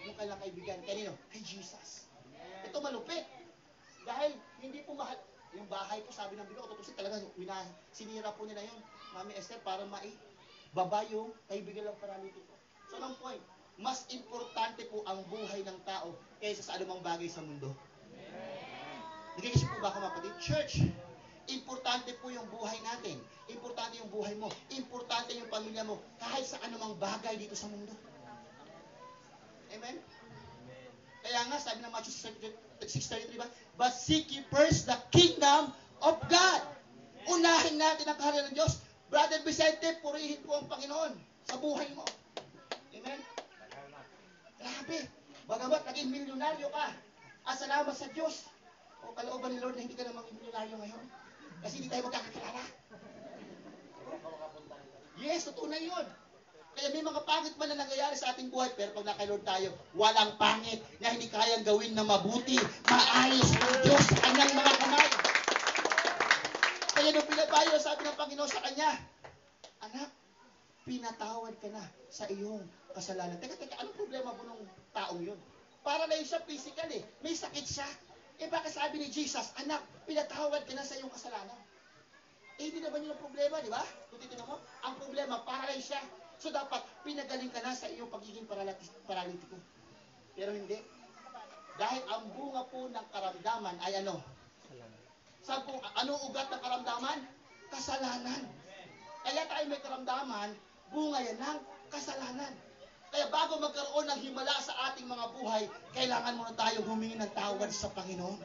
Yung kailang kaibigan. Kanino? Kay Jesus. Ito malupit. Dahil hindi po mahal. Yung bahay po, sabi ng Biblia, tutusin talaga, sinira po nila yun. Mami Esther, para baba yung kaibigan lang paralitiko. So, anong point? Mas importante po ang buhay ng tao kaysa sa anumang bagay sa mundo. Nagkikisip po ba ako mga kapatid? Church, importante po yung buhay natin. Importante yung buhay mo. Importante yung pamilya mo. Kahit sa anumang bagay dito sa mundo. Amen? Kaya nga, sabi ng Matthew 6:33 ba? But seek ye first the kingdom of God. Unahin natin ang kaharian ng Diyos. Brother Vicente, purihin po ang Panginoon sa buhay mo. Amen? Grabe. Bagamat naging milyonaryo ka, salamat sa Diyos. O kalooban ni Lord na hindi ka na maging milyonaryo ngayon. Kasi hindi tayo magkakakilala. Yes, totoo na yun. Kaya may mga pangit man na nangyayari sa ating buhay, pero pag naka Lord tayo, walang pangit na hindi kayang gawin na mabuti, maayos ng Diyos sa kanyang mga kamay. Kaya nung pinabayo, sabi ng Panginoon sa kanya, anak, pinatawad ka na sa iyong kasalanan. Teka, anong problema mo nung taong yun? Para na yun siya physical eh. May sakit siya. Baka sabi ni Jesus, anak, pinatawad ka na sa iyong kasalanan. Hindi naman yun ang problema, di ba? Kung titignan mo, ang problema, para na siya. So dapat, pinagaling ka na sa iyong pagiging paralitiko. Pero hindi. Dahil ang bunga po ng karamdaman ay ano? Anong ugat ng karamdaman? Kasalanan. Kaya tayo may karamdaman, bunga yan ng kasalanan. Kaya bago magkaroon ng himala sa ating mga buhay, kailangan muna tayo humingi ng tawad sa Panginoon.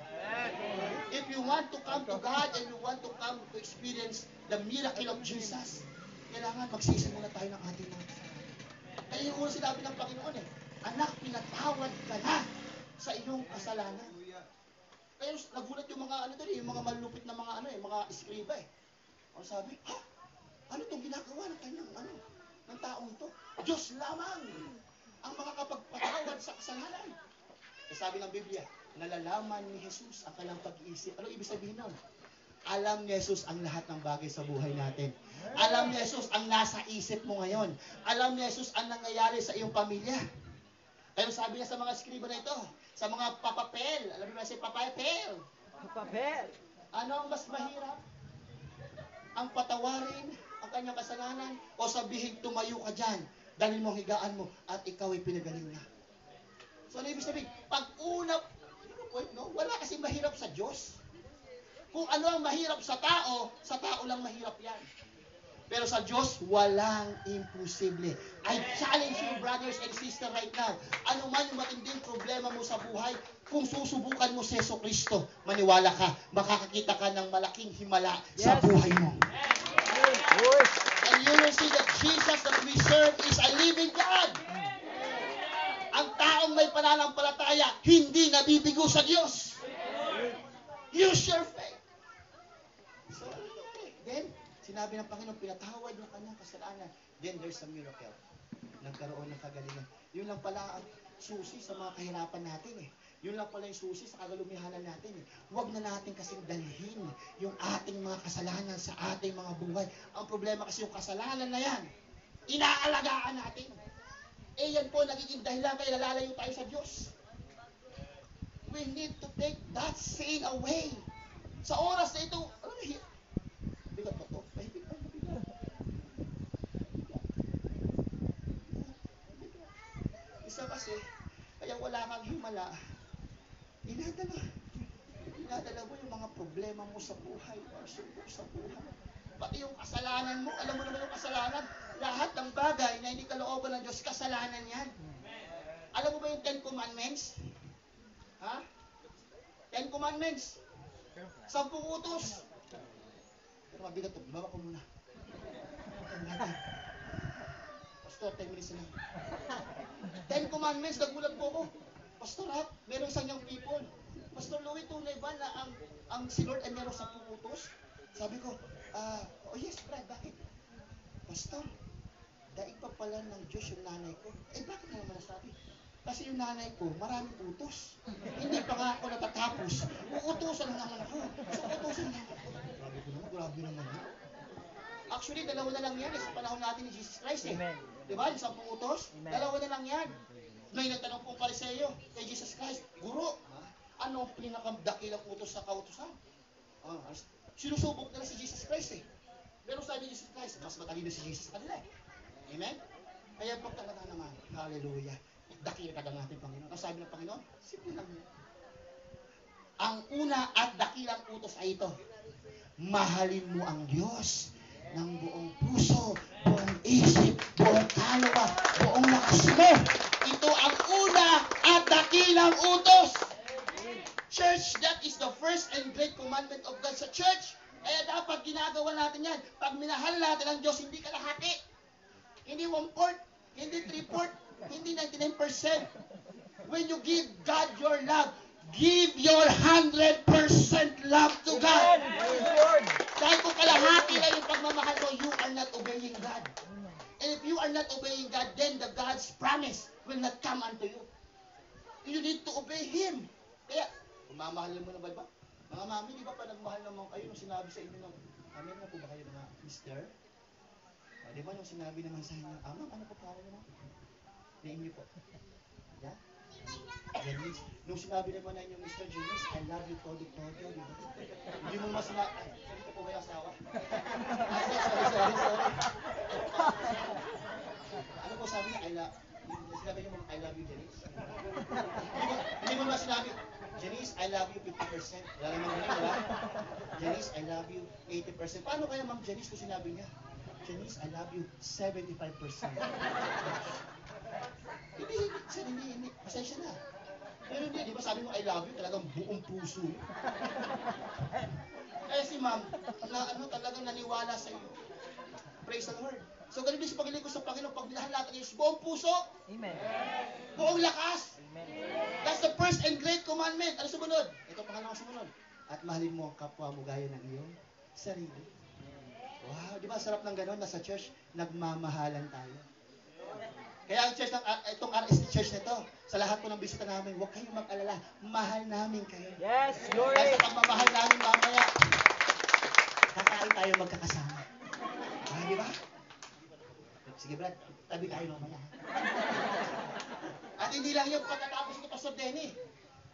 If you want to come to God and you want to come to experience the miracle of Jesus, kailangan magsisi muna tayo ng ating mga kasalanan. Kaya yung una sinabi ng Panginoon anak, pinatawad ka na sa iyong kasalanan. Kaya nagulat yung mga yung mga malupit na mga mga eskriba Ano sabi? Ano itong ginagawa ng kanyang ng taong ito? Diyos lamang ang makakapagpatawad sa kasalanan. Sabi ng Biblia, nalalaman ni Jesus ang kanyang pag-iisip. Ano ibig sabihin nun? Alam ni Jesus ang lahat ng bagay sa buhay natin. Alam ni Jesus ang nasa isip mo ngayon. Alam ni Jesus ang nangyayari sa iyong pamilya. Kaya sabi niya sa mga skriba na ito, sa mga papapel, alam niyo ba si papapel? Papel. Ano ang mas mahirap? Ang patawarin ang kanyang kasalanan o sabihin tumayo ka dyan, dalhin mo ang higaan mo at ikaw ay pinagaling na. So ano ibig sabihin? Pag una, no, wala kasi mahirap sa Diyos. Kung ano ang mahirap sa tao lang mahirap yan. Pero sa Diyos, walang imposible. I challenge you, brothers and sisters, right now. Ano man yung matinding problema mo sa buhay, kung susubukan mo si Yeso Kristo, maniwala ka, makakakita ka ng malaking himala sa buhay mo. And you will see that Jesus that we serve is a living God. Ang taong may pananampalataya, hindi nabibigo sa Diyos. Use your faith. So, then, sinabi ng Panginoon, pinatawad ng kanyang kasalanan. Then there's a miracle. Nagkaroon ng kagalingan. Yun lang pala ang susi sa mga kahirapan natin eh. Yun lang pala yung susi sa kagalumihanan natin eh. Huwag na natin kasing dalhin yung ating mga kasalanan sa ating mga buhay. Ang problema kasi yung kasalanan na yan, inaalagaan natin. Eh yan po nagiging dahilan kaya nalalayo tayo sa Diyos. We need to take that sin away. Sa oras na ito, bigat ba ito? Isa kasi, kaya wala kang himala, dinadala mo yung mga problema mo sa buhay, sa buhay. Pati yung kasalanan mo, alam mo naman yung kasalanan, lahat ng bagay na hindi kalooban ng Diyos, kasalanan yan. Alam mo ba yung 10 Commandments? Ha? 10 Commandments. 10 utos. Pero mabigat ito, bawa ko muna. Pastor, 10 minutes na. 10 Commandments, nagulat po ako. Pastor, ha? Merong isang young people. Pastor Louie, tunay ba na ang si Lord ay merong 10 utos? Sabi ko, oh yes, Brad, bakit? Pastor, daig pa pala ng Diyos yung nanay ko. Eh, bakit na naman nasabi? Kasi yung nanay ko, maraming utos. Hindi pa nga ako natatapos. Uutusan naman ako. So, uutusan naman ako. Grabe naman yun. Actually, dalawa na lang yan sa panahon natin ni Jesus Christ eh. Amen. Diba? Yung 10 utos, Amen. dalawa na lang yan. May nagtanong pong Pariseo kay Jesus Christ, Guro, ano ang pinakadakilang utos sa kautusan? Sinusubok nila si Jesus Christ eh. Pero sabi ni Jesus Christ, mas matalino si Jesus kanila eh. Amen? Kaya pag talaga naman, hallelujah, dakil ka ng ating Panginoon. Ang sabi ng Panginoon, simple lang yun. Ang una at dakilang utos ay ito, mahalin mo ang Diyos ng buong puso, buong isip, buong kaluluwa, buong lakas mo. Ito ang una at dakilang utos. Church, that is the first and great commandment of God sa church. Kaya dapat ginagawa natin yan. Pag minahal natin ang Diyos, hindi kalahati. Hindi 1/4, hindi 3/4, hindi 99%. When you give God your love, give your 100% love to God. Dahil kung kalahati na yung pagmamahal mo, you are not obeying God. And if you are not obeying God, then the God's promise will not come unto you. You need to obey Him. Kaya, mamahalin mo na ba? Mga mami, di ba pa nagmahal naman kayo nung sinabi sa inyo ng, amen na po ba kayo mga mister? Di ba nung sinabi naman sa inyo, ma'am, ano po para naman? Name niyo po. Yeah? Janice. Nung sinabi naman na inyo, Mr. Janice, I love you, Todo. Hindi mo naman sinabi, ay, dito po ba yung asawa? Sorry. Ano po sabi niya, sinabi niyo, I love you, Janice? Hindi mo naman sinabi, Janice, I love you 50%. Wala naman ganun, wala? Janice, I love you 80%. Paano kaya, Ma'am Janice, kung sinabi niya, Janice, I love you 75%. Hindi. Pasensya na. Pero hindi, di ba sabi mo, I love you, talagang buong puso. Kaya si Ma'am, talagang naniwala sa iyo. Praise the Lord. So, ganun din sa paglilingkod sa Panginoon, pag minahal natin yung buong puso, Amen. buong lakas. Amen. That's the first and great commandment. Ano sumunod? Ito pangalawang sumunod. At mahalin mo ang kapwa mo gaya ng iyong sarili. Wow, di ba sarap ng gano'n? Nasa church, nagmamahalan tayo. Kaya ang church itong RSC Church na to, sa lahat po ng bisita namin, huwag kayong mag-alala. Mahal namin kayo. Yes, Dahil glory. sa pagmamahal namin mamaya, kakain tayo magkakasama. Di ba? Sige Brad, tabi tayo mamaya. At hindi lang yun, pagkatapos ito Pastor Denny.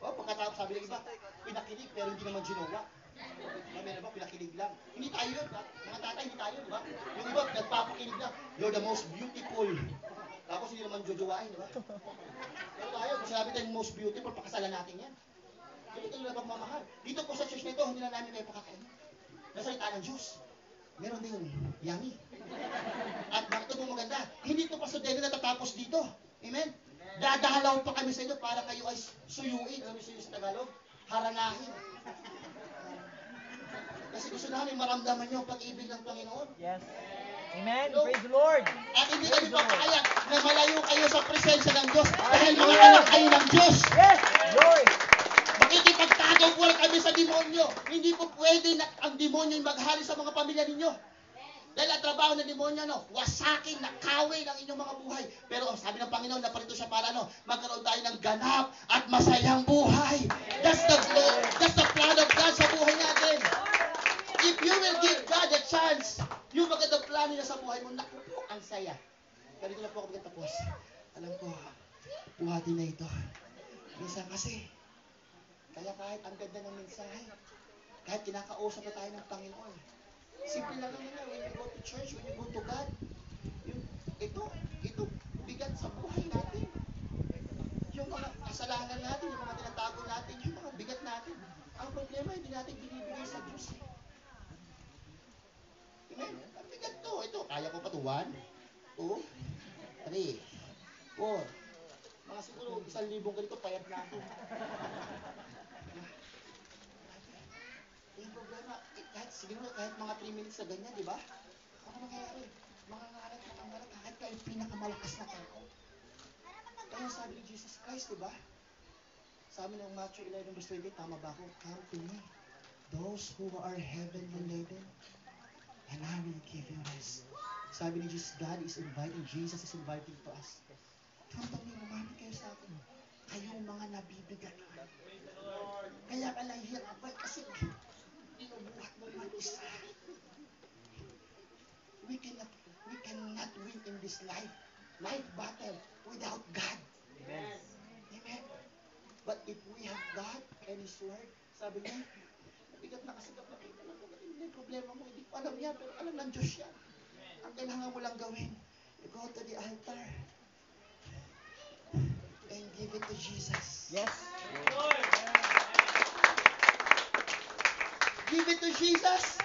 Pagkatapos sabi ng iba, pinakilig pero hindi naman ginawa. Meron ba, pinakilig lang. Hindi tayo yun, mga tatay, hindi tayo, di ba? Yung iba, nagpapakilig lang. You're the most beautiful. Tapos hindi naman jojowain, di ba? Pero tayo, kung sinabi tayo most beautiful, pakasalan natin yan. Hindi tayo na pagmamahal. Dito po sa church na ito, hindi na namin kayo pakakain. Nasalita ng Diyos. Meron din yummy. At bakit ito po maganda? Hindi ito Pastor Denny natatapos dito. Amen? Dadalaw pa kami sa inyo para kayo ay suyuin. Alam mo sa Tagalog? Haranahin. Kasi gusto namin maramdaman nyo ang pag-ibig ng Panginoon. Yes. Amen. Praise the Lord. At hindi kami papayag na malayo kayo sa presensya ng Diyos dahil mga anak kayo ng Diyos. Yes, glory. Makikipagtagaw po lang kami sa demonyo. Hindi po pwede na ang demonyo yung maghali sa mga pamilya ninyo. Dahil ang trabaho ng demonyo, wasakin, nakawin ang inyong mga buhay. Pero sabi ng Panginoon, naparito siya para magkaroon tayo ng ganap at masayang buhay. That's the plan of God sa buhay natin. If you will give God a chance, yung magandang plano niya sa buhay mo, naku po, ang saya. Ganito na po ako magtatapos. Alam ko, buhati na ito. Minsan kasi, kaya kahit ang ganda ng mensahe, kahit kinakausap na tayo ng Panginoon, simple lang naman when you go to church, when you go to God, ito, bigat sa buhay natin. Yung mga kasalanan natin, yung mga tinatago natin, yung mga bigat natin. Ang problema, hindi natin binibigay sa Diyos. Amen? Ang bigat to. Ito, kaya ko pa to. 1, 2, 3, 4. Mga siguro, 1,000 ganito, payat na ako. Yung problema, kahit mga 3 minutes na ganyan, di ba? Ano mangyayari? Mangangalat, kahit kayo pinakamalakas na tao. Kaya sabi ni Jesus Christ, di ba? Sabi ng Matthew 11 verse 20, tama ba ako? Come to me, those who are heavenly laden, and I will give you rest. Sabi ni Jesus, Jesus is inviting to us. Come to me, lumapit kayo sa akin. Kayong mga nabibigat. Kaya ka nahihirapan kasi binubuhat mo mag-isa. We cannot win in this life battle without God. Amen. Amen. But if we have God and His Word, sabi niya, bigat na kasi kapag hindi problema mo, hindi ko alam yan, pero alam ng Diyos yan. Ang kailangan mo lang gawin, you go to the altar and give it to Jesus. Yes. Give it to Jesus.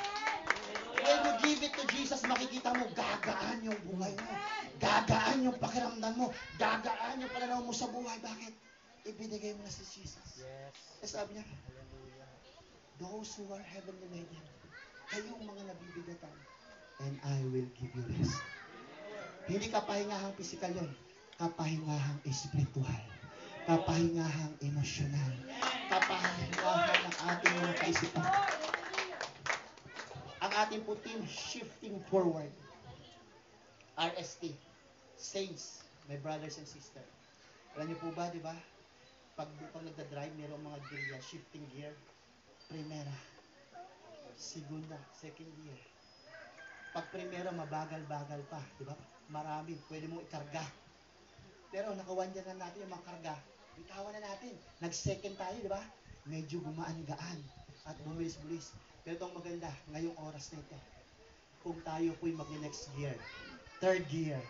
When you give it to Jesus, makikita mo, gagaan yung buhay mo. Gagaan yung pakiramdam mo. Gagaan yung pananaw mo sa buhay. Bakit? Ibinigay mo na si Jesus. Yes. Eh sabi niya, those who are heavenly laden, kayong mga nabibigatan, and I will give you rest. Hindi kapahingahang physical yun. Kapahingahang espiritual. Kapahingahang emosyonal. Kapahingahan ng ating mga kaisipan. Ang ating po team, Shifting Forward. RST. Saints, my brothers and sisters. Alam niyo po ba, di ba? Pag nagda-drive, mayroong mga gear, shifting gear. Primera. Segunda, second gear. Pag primera, mabagal-bagal pa, di ba? Marami, pwede mong ikarga. Pero nakawan dyan na natin yung mga karga. Bitawan na natin. Nag-second tayo, di ba? Medyo gumaan-gaan at bumilis-bulis. Pero itong maganda, ngayong oras na ito, kung tayo po'y mag-next gear, third gear,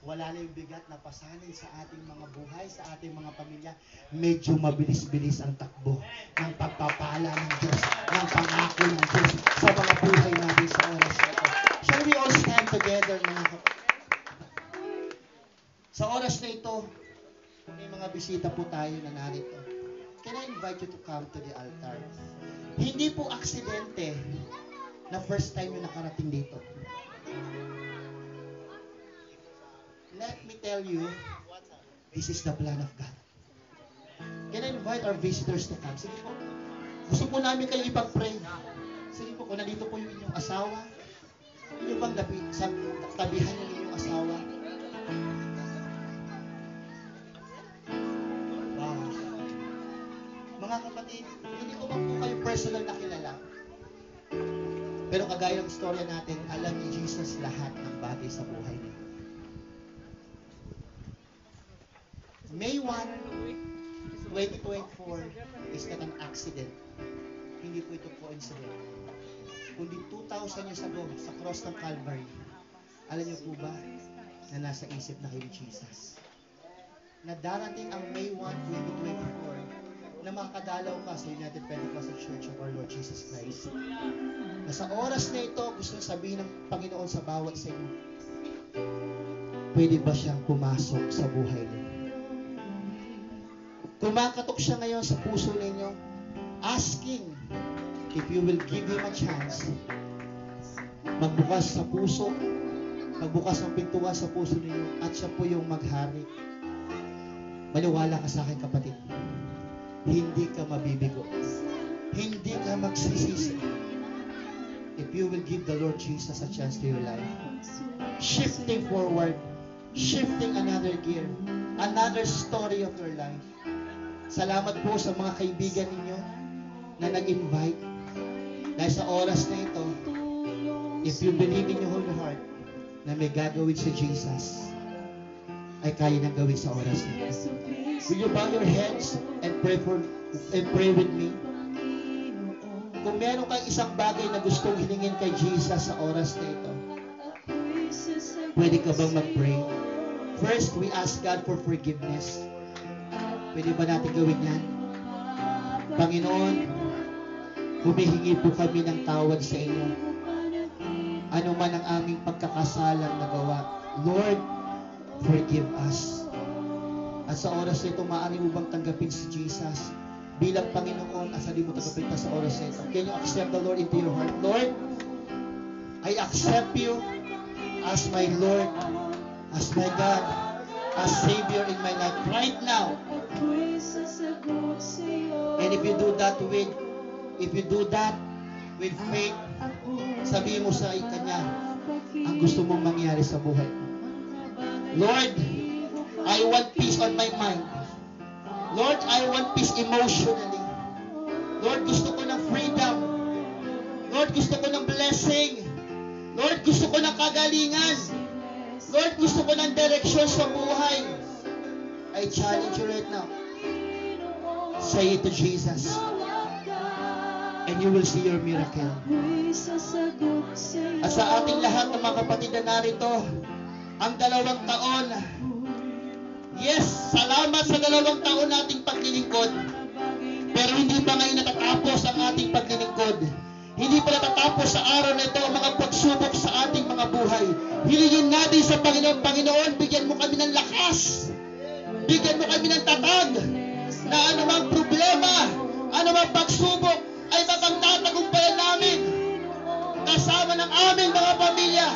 wala na yung bigat na pasanin sa ating mga buhay, sa ating mga pamilya, medyo mabilis-bilis ang takbo ng pagpapala ng Diyos, ng pangako ng Diyos sa mga buhay natin sa oras na ito. Shall we all stand together, mga kapatid? Sa oras na ito, may mga bisita po tayo na narito. Can I invite you to come to the altar? Hindi po aksidente na first time yung nakarating dito. Let me tell you, this is the plan of God. Can I invite our visitors to come? Sige po. Gusto po namin kayo ipag-pray. Sige po, kung nandito po yung inyong asawa, inyo bang tabihan yung inyong asawa? kapatid, hindi ko man po kayo personal na kilala. Pero kagaya ng istorya natin, alam ni Jesus lahat ng bagay sa buhay niyo. May 1, 2024 is not an accident. Hindi po ito coincident. Kundi 2,000 years ago, sa cross ng Calvary, alam niyo po ba na nasa isip na kayo ni Jesus? Na darating ang May 1, 2024 na makakadalaw ka sa United Pentecostal Church of our Lord Jesus Christ. Na sa oras na ito, gusto sabihin ng Panginoon sa bawat sa inyo, pwede ba siyang pumasok sa buhay niyo? Kumakatok siya ngayon sa puso ninyo, asking if you will give Him a chance. Magbukas sa puso, magbukas ng pintuan sa puso ninyo, at siya po yung maghari. Maniwala ka sa akin, kapatid. Hindi ka mabibigo. Hindi ka magsisisi. If you will give the Lord Jesus a chance to your life. Shifting forward, shifting another gear, another story of your life. Salamat po sa mga kaibigan ninyo na nag-invite. Dahil sa oras na ito, if you believe in your whole heart na may gagawin si Jesus, ay kaya nang gawin sa oras na ito. Will you bow your heads and pray with me? Kung meron kang isang bagay na gustong hilingin kay Jesus sa oras na ito, pwede ka bang mag-pray? First, we ask God for forgiveness. Pwede ba natin gawin yan? Panginoon, humihingi po kami ng tawad sa inyo. Ano man ang aming pagkakasalang nagawa, Lord, forgive us. At sa oras na ito, maaari mo bang tanggapin si Jesus bilang Panginoon at hindi mo tanggapin pa sa oras na ito? Can you accept the Lord into your heart? Lord, I accept you as my Lord, as my God, as Savior in my life right now. And if you do that with faith, sabihin mo sa Kanya ang gusto mong mangyari sa buhay mo. Lord, I want peace on my mind. Lord, I want peace emotionally. Lord, gusto ko ng freedom. Lord, gusto ko ng blessing. Lord, gusto ko ng kagalingan. Lord, gusto ko ng direksyon sa buhay. I challenge you right now. Say it to Jesus. And you will see your miracle. At sa ating lahat ng mga kapatid na narito, ang 2 taon, yes, salamat sa 2 taon nating paglilingkod. Pero hindi pa ngayon natatapos ang ating paglilingkod. Hindi pa natatapos sa araw na ito ang mga pagsubok sa ating mga buhay. Hilingin natin sa Panginoon, Panginoon, bigyan mo kami ng lakas. Bigyan mo kami ng tatag na anumang problema, anumang pagsubok ay mapagtatagumpayan namin kasama ng aming mga pamilya,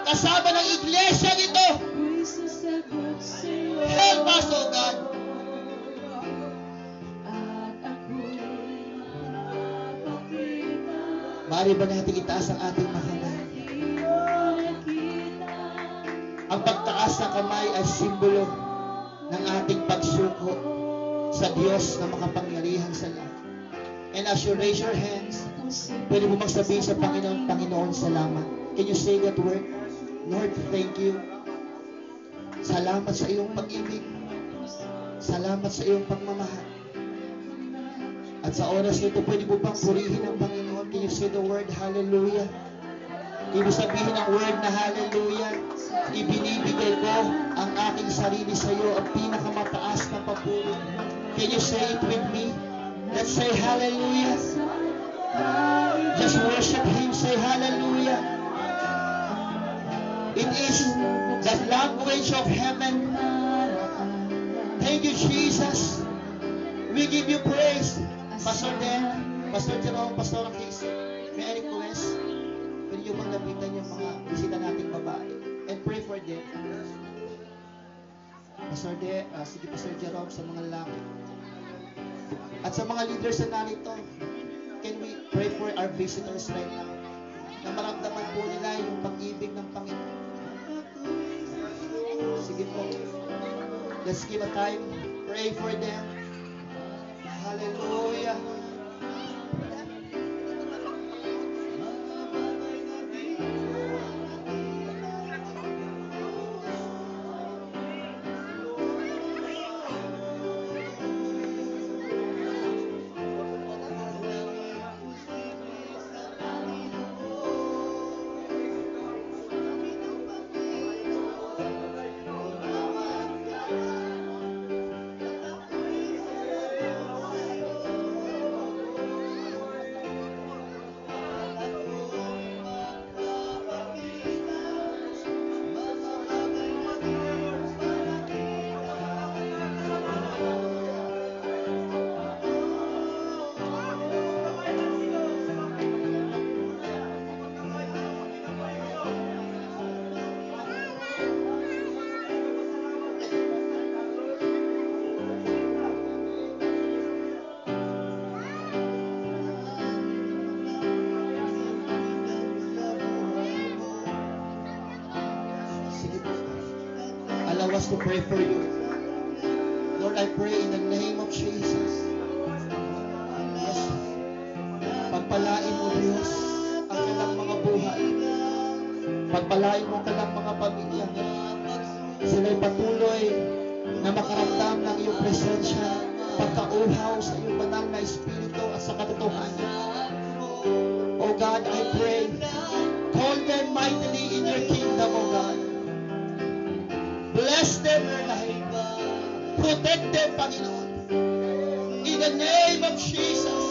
kasama ng iglesia ito. Help us, O God. Maaari ba natin itaas ang ating mga kamay? Ang pagtaas ng kamay ay simbolo ng ating pagsuko sa Diyos na makapangyarihan sa lahat. And as you raise your hands, pwede mo magsabihin sa Panginoon, Panginoon, salamat. Can you say that word? Lord, thank you. Salamat sa iyong pag-ibig. Salamat sa iyong pagmamahal. At sa oras nito, pwede mo bang purihin ang Panginoon? Can you say the word, hallelujah? Ibig sabihin ang word na hallelujah, ibinibigay ko ang aking sarili sa iyo, ang pinakamataas na papuri. Can you say it with me? Let's say hallelujah. Just worship Him, say hallelujah. It is the language of heaven. Thank you, Jesus. We give you praise. Pastor Dan, Pastor Jerome, Pastor Casey, may I request? Pwede nyo bang lapitan yung mga bisita nating babae? And pray for them. Sige Pastor Jerome, sa mga lalaki. At sa mga leaders na narito, can we pray for our visitors right now? Na maramdaman po nila yung pag-ibig ng Panginoon. Sige po. Let's give a time. Pray for them. Hallelujah. Allow us to pray for you. Lord, I pray in the name of Jesus. Yes. Pagpalain mo, Diyos, ang kanilang mga buhay. Pagpalain mo kanilang mga pamilya. Sila'y patuloy na makaramdam ng iyong presensya, pagkauhaw sa iyong banal na Espiritu at sa katotohanan. Oh God, I pray, call them mightily in your kingdom, oh God. Bless them, Lord. Protect them, Panginoon. In the name of Jesus.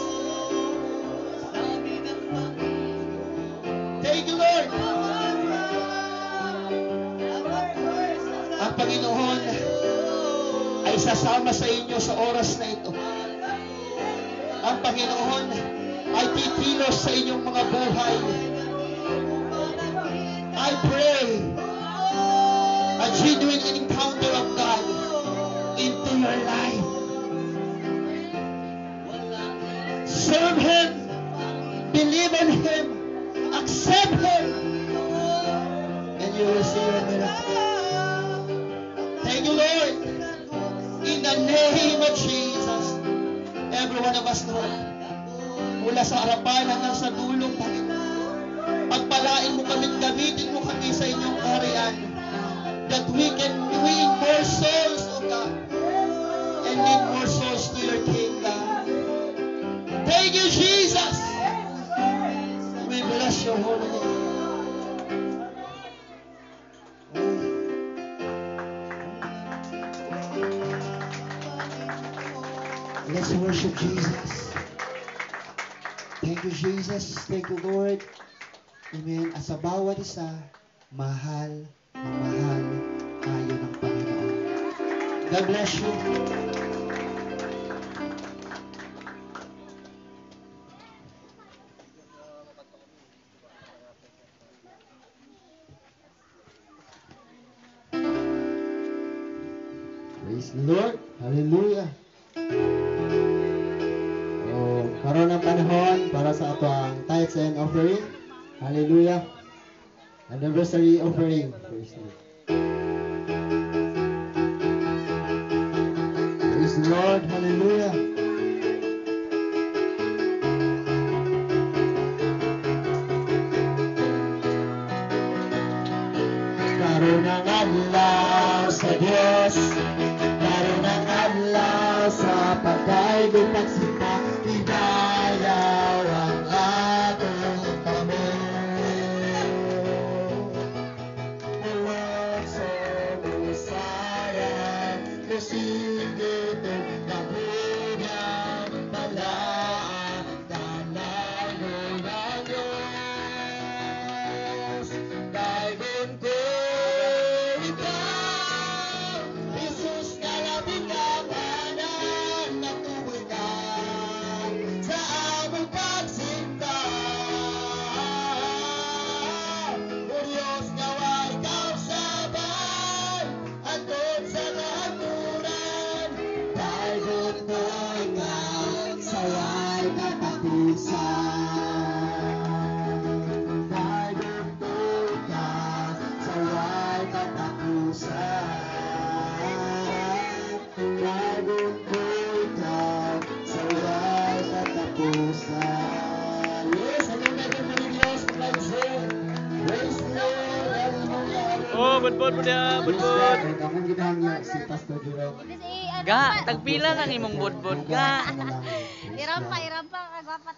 Thank you, Lord. Ang Panginoon ay sasama sa inyo sa oras na ito. Ang Panginoon ay kikilos sa inyong mga buhay. I pray a genuine encounter of God into your life. Serve Him, believe in Him, accept Him, and you will see your miracle. Thank you, Lord. In the name of Jesus, every one of us, Lord, mula sa harapan hanggang sa dulong, Panginoon, pagpalain mo kami, gamitin mo kami sa inyong kaharian, that we can win more souls, oh God, and lead more souls to your kingdom. Thank you, Jesus. We bless your holy name. Let's worship Jesus. Thank you, Jesus. Thank you, Lord. Amen. At sa bawat isa, mahal na mahal tayo ng Panginoon. God bless you. Praise the Lord. Hallelujah. Karoon ng panahon para sa ato ang tithes and offering. Hallelujah. Anniversary offering. Praise the Lord. Praise the Lord. Hallelujah. Karoon ng adlaw sa Diyos. Karoon ng adlaw sa pagdaigong pagsimba. Inayaw ang atong Panginoon. The works of the Messiah, the singgit ng kabunyang malaan, tanang ng Diyos. Daigon ko ikaw, Jesus, kalapit ka panan na tuwid ka sa among pagsinta. O Diyos, nawa ikaw sabay atod sa kahamuran. Daigon ko ikaw, saway katapusan. Daigon ko ikaw, saway katapusan. budbud mo dia, budbud. Akong ginahanglan si Pastor Jerome. Ga, tagpila ng imong budbud ga. Irampa, kagwapat